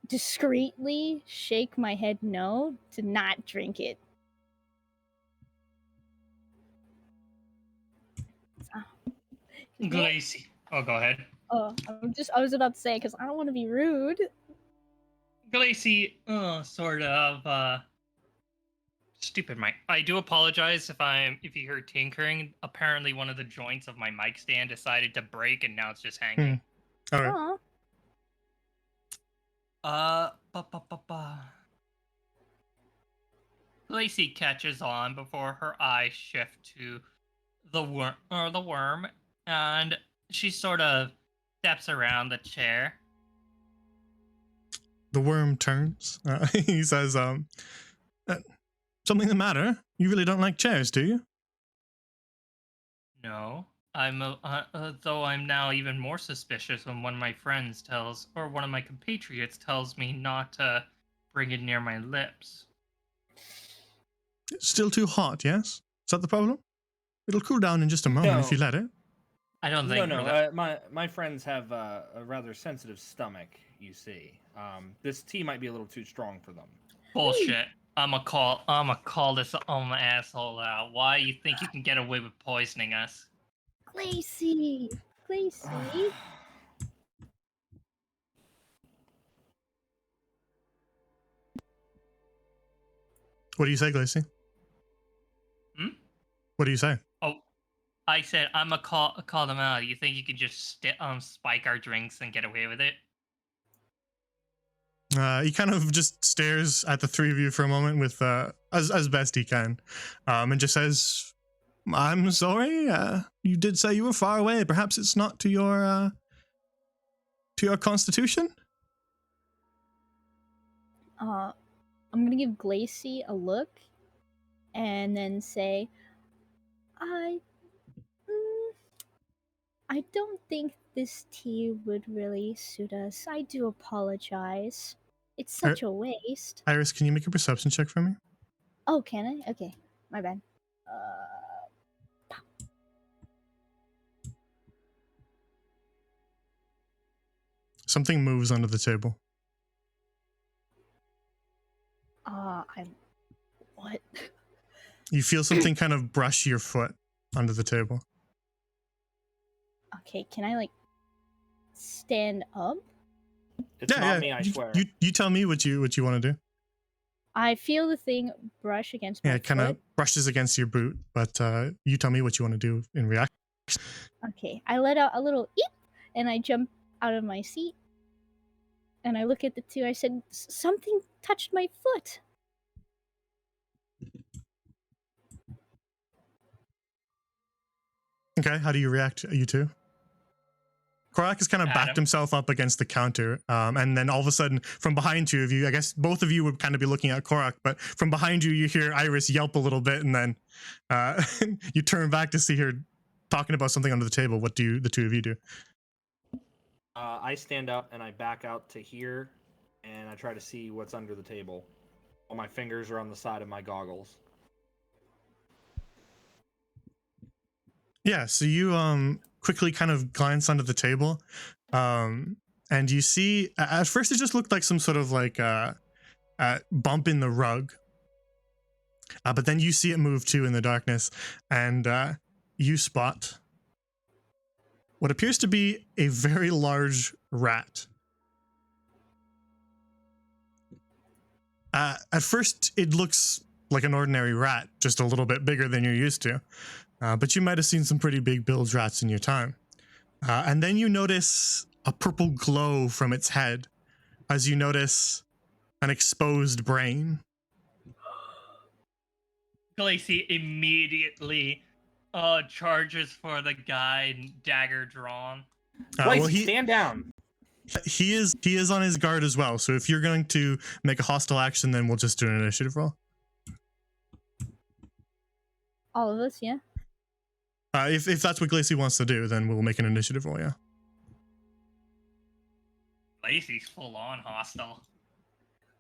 Discreetly shake my head no to not drink it. Glacy. Oh, go ahead. Oh, I was about to say, because I don't want to be rude. Glacy, sort of, stupid mic. I do apologize if you heard tinkering. Apparently one of the joints of my mic stand decided to break and now it's just hanging. All right. Aw. Lacey catches on before her eyes shift to the worm, and she sort of steps around the chair. The worm turns. He says, "Something the matter? You really don't like chairs, do you?" No, though I'm now even more suspicious when one of my friends one of my compatriots tells me not to bring it near my lips. It's still too hot, yes? Is that the problem? It'll cool down in just a moment if you let it. I don't think my friends have a rather sensitive stomach, you see. This tea might be a little too strong for them. Bullshit. I'ma call this asshole out. Why you think you can get away with poisoning us? Lacey! Lacey! What do you say, Glacy? What do you say? Oh, I said I'ma call them out. You think you can just spike our drinks and get away with it? He kind of just stares at the three of you for a moment with as best he can, and just says, "I'm sorry. You did say you were far away. Perhaps it's not to your constitution." I'm gonna give Glacy a look, and then say, I don't think this tea would really suit us. I do apologize. It's such a waste. Iris, can you make a perception check for me? Oh, can I? Okay, my bad. Something moves under the table. What? You feel something kind of brush your foot under the table. Okay, can I like stand up? It's not me, I swear. You tell me what you want to do. I feel the thing brush against my it kind of foot. brushes against your boot, but you tell me what you want to do in reaction. Okay, I let out a little eep, and I jump out of my seat, and I look at the two. I said, "Something touched my foot." Okay, how do you react, you two? Korak has kind of backed himself up against the counter, and then all of a sudden, from behind two of you, I guess both of you would kind of be looking at Korak, but from behind you, you hear Iris yelp a little bit, and then you turn back to see her talking about something under the table. What do the two of you do? I stand up and I back out to here, and I try to see what's under the table. All my fingers are on the side of my goggles. Yeah, so you quickly kind of glance under the table, and you see, at first it just looked like some sort of like bump in the rug. But then you see it move too in the darkness, and you spot what appears to be a very large rat. At first, it looks like an ordinary rat, just a little bit bigger than you're used to. But you might have seen some pretty big bilge rats in your time. And then you notice a purple glow from its head as you notice an exposed brain. Glacy immediately charges for the guy, dagger drawn. Glacy, stand down. He is on his guard as well. So if you're going to make a hostile action, then we'll just do an initiative roll. All of us, yeah. If that's what Glacy wants to do, then we'll make an initiative roll. Yeah. Glacy's full on hostile.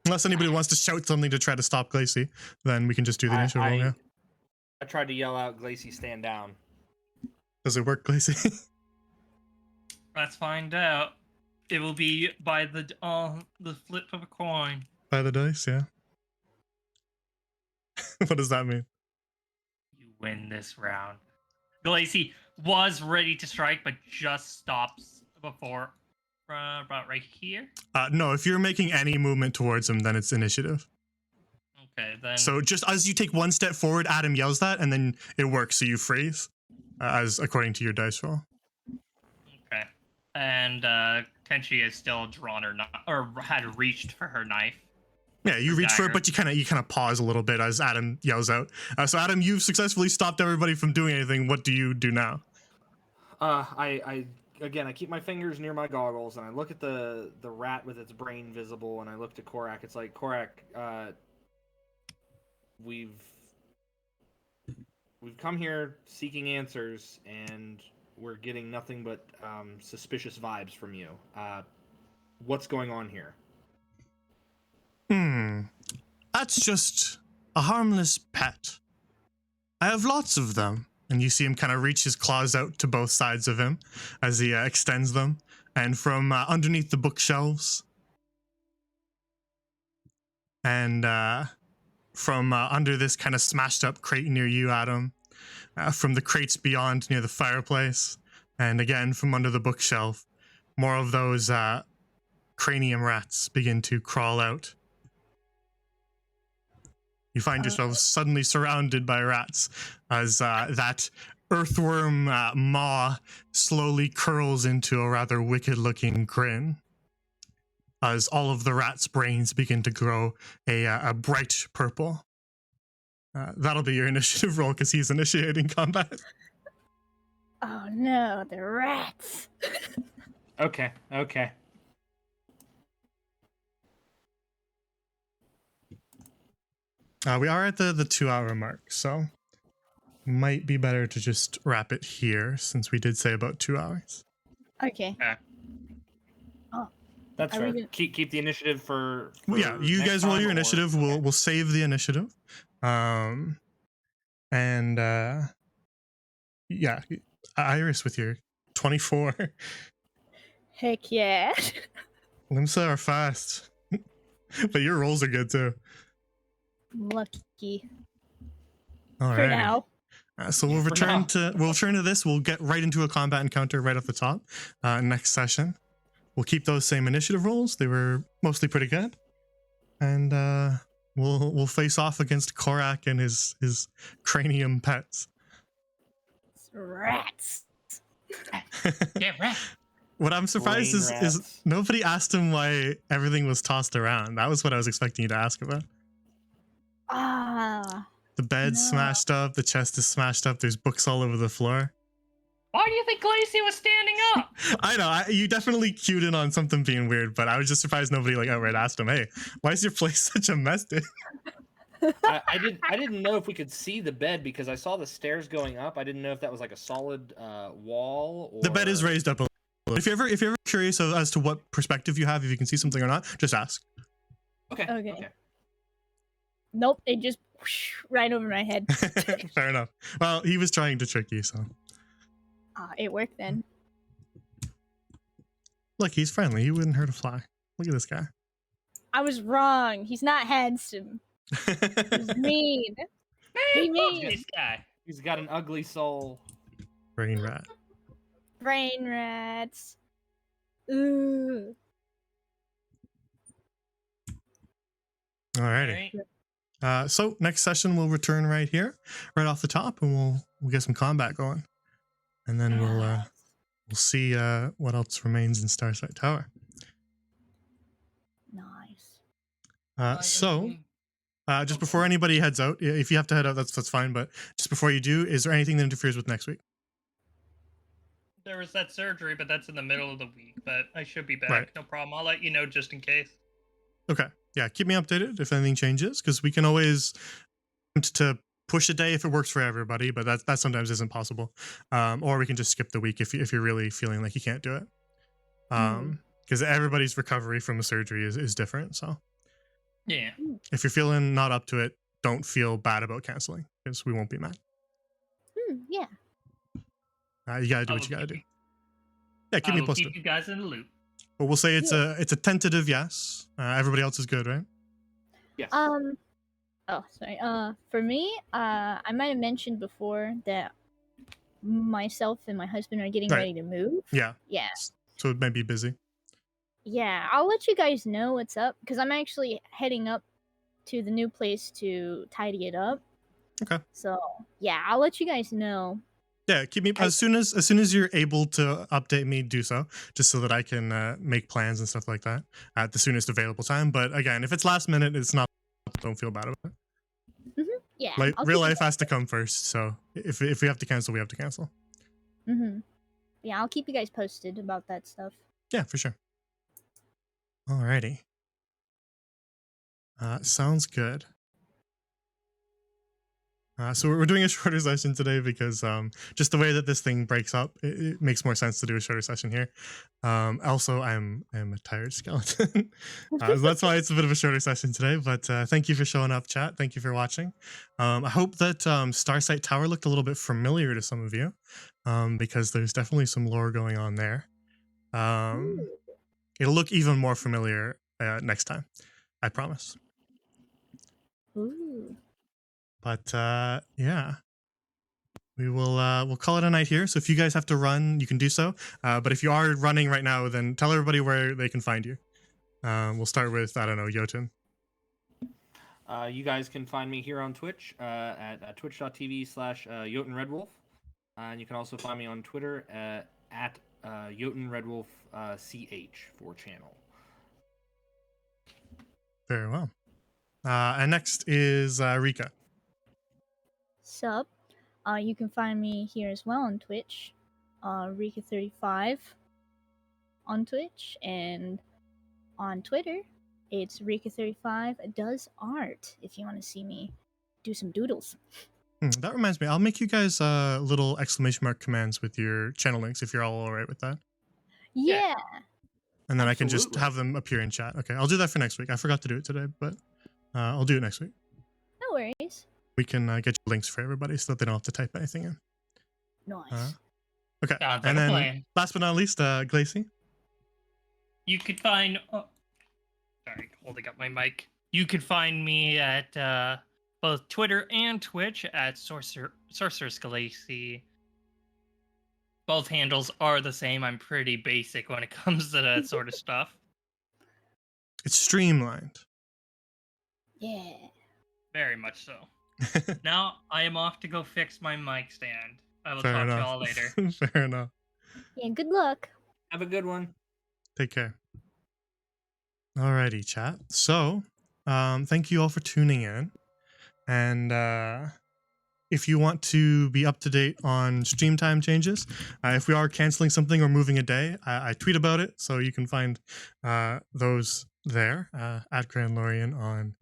Unless anybody wants to shout something to try to stop Glacy, then we can just do the initiative roll. Yeah. I tried to yell out, "Glacy, stand down." Does it work, Glacy? Let's find out. It will be by the flip of a coin. By the dice, yeah. What does that mean? You win this round. Glacy was ready to strike, but just stops before about right here. No, if you're making any movement towards him, then it's initiative. Okay, then. So just as you take one step forward, Adam yells that, and then it works, so you freeze, as according to your dice roll. Okay, and Tenchi is still drawn or had reached for her knife. Yeah, you reach for it, Dagger. but you kind of pause a little bit as Adam yells out. So Adam, you've successfully stopped everybody from doing anything. What do you do now? I keep my fingers near my goggles, and I look at the rat with its brain visible, and I look to Korak. It's like, Korak, we've come here seeking answers, and we're getting nothing but suspicious vibes from you. What's going on here? That's just a harmless pet. I have lots of them. And you see him kind of reach his claws out to both sides of him as he extends them. And from underneath the bookshelves and from under this kind of smashed up crate near you, Adam, from the crates beyond near the fireplace, and again from under the bookshelf, more of those cranium rats begin to crawl out. You find yourselves suddenly surrounded by rats as that earthworm maw slowly curls into a rather wicked-looking grin as all of the rats' brains begin to grow a bright purple. That'll be your initiative roll because he's initiating combat. Oh no, the rats. Okay. We are at the 2-hour mark, so might be better to just wrap it here since we did say about 2 hours. Okay. That's Are we fair. gonna- Keep the initiative for Yeah, you next guys roll time, your or- initiative. okay. We'll save the initiative. Yeah, Iris with your 24. Heck yeah. Limsa are fast. But your rolls are good too. Lucky. All For right. now. So we'll For return now. to this. We'll get right into a combat encounter right off the top. Next session. We'll keep those same initiative rolls. They were mostly pretty good. And we'll face off against Korak and his cranium pets. Rats. Yeah, rat. What I'm surprised Brain is rats. nobody asked him why everything was tossed around. That was what I was expecting you to ask about. Ah. The bed's No. smashed up, the chest is smashed up, there's books all over the floor. Why do you think Glacy was standing up? I know, you definitely cued in on something being weird, but I was just surprised nobody outright asked him, hey, why is your place such a mess, dude? I didn't know if we could see the bed because I saw the stairs going up. I didn't know if that was like a solid wall. Or... The bed is raised up a little. If you're ever curious as to what perspective you have, if you can see something or not, just ask. Okay. Nope, it just whoosh, right over my head. Fair enough. Well, he was trying to trick you, so. It worked then. Look, he's friendly. He wouldn't hurt a fly. Look at this guy. I was wrong. He's not handsome. He's mean. He mean. This guy. He's got an ugly soul. Brain rat. Brain rats. Ooh. Alrighty. Right. So next session we'll return right here, right off the top, and we'll get some combat going, and then we'll see what else remains in Starsight Tower. Nice. So just before anybody heads out, if you have to head out, that's fine. But just before you do, is there anything that interferes with next week? There was that surgery, but that's in the middle of the week. But I should be back. Right. No problem. I'll let you know just in case. Okay. Yeah, keep me updated if anything changes, because we can always attempt to push a day if it works for everybody, but that sometimes isn't possible. Or we can just skip the week if you're really feeling like you can't do it. Because everybody's recovery from a surgery is different. So Yeah. if you're feeling not up to it, don't feel bad about canceling, because we won't be mad. Yeah. You gotta do what you gotta do. Yeah, keep me posted. Keep you guys in the loop. But we'll say it's a tentative yes. Everybody else is good, right? Yes. Oh, sorry. For me, I might have mentioned before that myself and my husband are getting Right. ready to move. Yeah. Yeah. So it might be busy. Yeah, I'll let you guys know what's up because I'm actually heading up to the new place to tidy it up. Okay. So yeah, I'll let you guys know. Yeah, keep me as soon as you're able to update me, do so, just so that I can make plans and stuff like that at the soonest available time. But again, if it's last minute, it's not. Don't feel bad about it. Yeah. Like I'll real keep you life has to come first. So if we have to cancel, we have to cancel. Yeah, I'll keep you guys posted about that stuff. Yeah, for sure. Alrighty. Sounds good. So we're doing a shorter session today because just the way that this thing breaks up, it makes more sense to do a shorter session here. Also, I'm a tired skeleton. So that's why it's a bit of a shorter session today. But thank you for showing up, chat. Thank you for watching. I hope that Starsight Tower looked a little bit familiar to some of you, because there's definitely some lore going on there. It'll look even more familiar next time. I promise. Ooh. But yeah, we'll call it a night here. So if you guys have to run, you can do so. But if you are running right now, then tell everybody where they can find you. We'll start with, I don't know, Jotun. You guys can find me here on Twitch at twitch.tv/JotunRedWolf. And you can also find me on Twitter at JotunRedWolfCH for channel. Very well. And next is Rika. Sup? You can find me here as well on Twitch, Rika35 on Twitch, and on Twitter, it's Rika35 does art. If you want to see me do some doodles. That reminds me, I'll make you guys little exclamation mark commands with your channel links if you're all alright with that. Yeah. And then I can just Absolutely. have them appear in chat. Okay, I'll do that for next week. I forgot to do it today, but I'll do it next week. No worries. We can get you links for everybody so that they don't have to type anything in. Nice. Okay, Sounds like and a then plan. last but not least, Glacy. You could find. Sorry, holding up my mic. You could find me at both Twitter and Twitch at Sorceress Galaxy. Both handles are the same. I'm pretty basic when it comes to that sort of stuff. It's streamlined. Yeah. Very much so. Now I am off to go fix my mic stand. I will Fair talk to enough. y'all later. Fair enough. Yeah, good luck. Have a good one. Take care. Alrighty, chat. So, thank you all for tuning in. And if you want to be up to date on stream time changes, if we are canceling something or moving a day, I tweet about it. So you can find those there at Grand Lorian on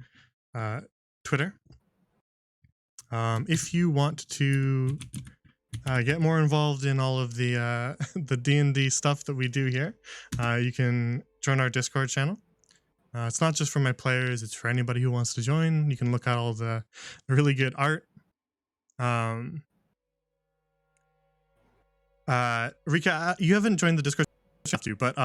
Twitter. If you want to get more involved in all of the the D&D stuff that we do here, you can join our Discord channel. It's not just for my players, it's for anybody who wants to join. You can look at all the really good art. Rika, you haven't joined the Discord, you have to, but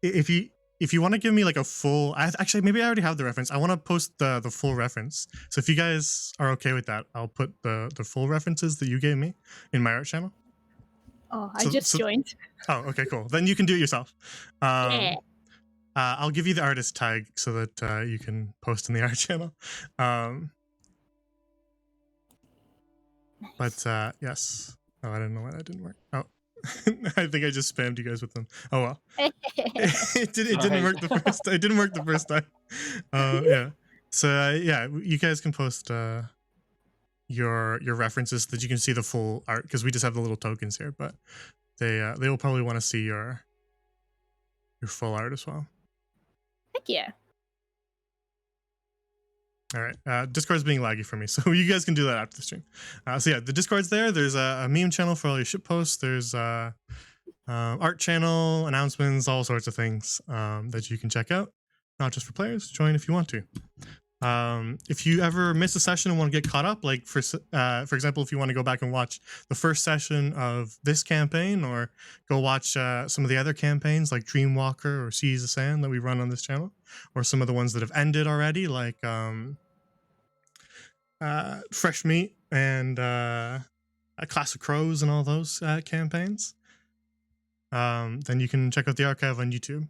if you if you want to give me like a full, actually maybe I already have the reference. I want to post the full reference. So if you guys are okay with that, I'll put the full references that you gave me in my art channel. Oh, I just joined. Oh, okay, cool. Then you can do it yourself. Yeah. I'll give you the artist tag so that you can post in the art channel. Nice. But yes. Oh, I don't know why that didn't work. Oh, I think I just spammed you guys with them. Oh well. It didn't work the first. It didn't work the first time. Yeah. So yeah, you guys can post your references so that you can see the full art, because we just have the little tokens here, but they will probably want to see your full art as well. Heck yeah. All right. Discord's being laggy for me, so you guys can do that after the stream. So yeah, the Discord's there. There's a meme channel for all your ship posts. There's art channel, announcements, all sorts of things that you can check out. Not just for players. Join if you want to. If you ever miss a session and want to get caught up, like for example, if you want to go back and watch the first session of this campaign, or go watch some of the other campaigns like Dreamwalker or Seas of Sand that we run on this channel, or some of the ones that have ended already, like Fresh Meat and A Class of Crows and all those campaigns, then you can check out the archive on YouTube.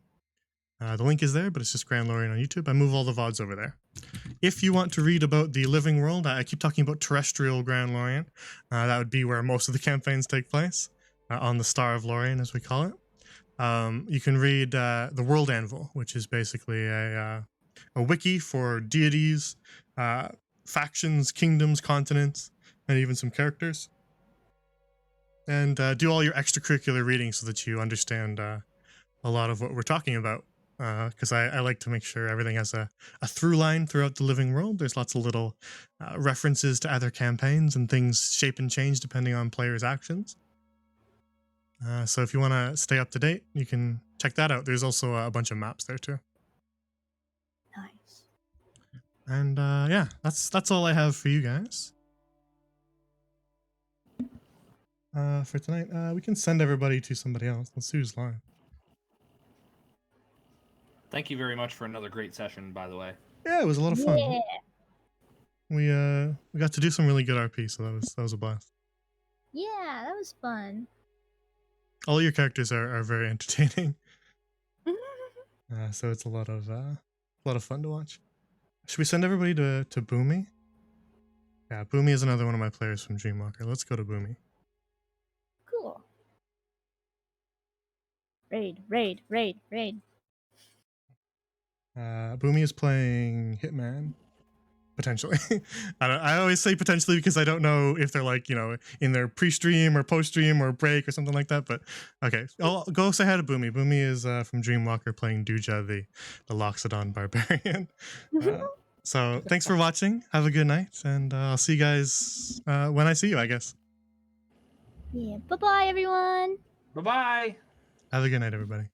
The link is there, but it's just Grand Lorien on YouTube. I move all the VODs over there. If you want to read about the living world, I keep talking about terrestrial Grand Lorien. That would be where most of the campaigns take place, on the Star of Lorien, as we call it. You can read the World Anvil, which is basically a wiki for deities, factions, kingdoms, continents, and even some characters. And do all your extracurricular reading so that you understand a lot of what we're talking about. Because I like to make sure everything has a through line throughout the living world. There's lots of little references to other campaigns, and things shape and change depending on players' actions. So if you want to stay up to date, you can check that out. There's also a bunch of maps there too. Nice. And yeah, that's all I have for you guys. For tonight, we can send everybody to somebody else. Let's see who's live. Thank you very much for another great session, by the way. Yeah, it was a lot of fun. Yeah. We got to do some really good RP, so that was a blast. Yeah, that was fun. All your characters are very entertaining. So it's a lot of fun to watch. Should we send everybody to Boomy? Yeah, Boomy is another one of my players from Dreamwalker. Let's go to Boomy. Cool. Raid. Boomy is playing Hitman, potentially. I always say potentially because I don't know if they're like, in their pre-stream or post-stream or break or something like that. But okay, I'll go say hi to Boomy. Boomy is from Dreamwalker playing Duja, the Loxodon Barbarian. So thanks for watching. Have a good night, and I'll see you guys when I see you, I guess. Yeah. Bye-bye, everyone. Bye-bye. Have a good night, everybody.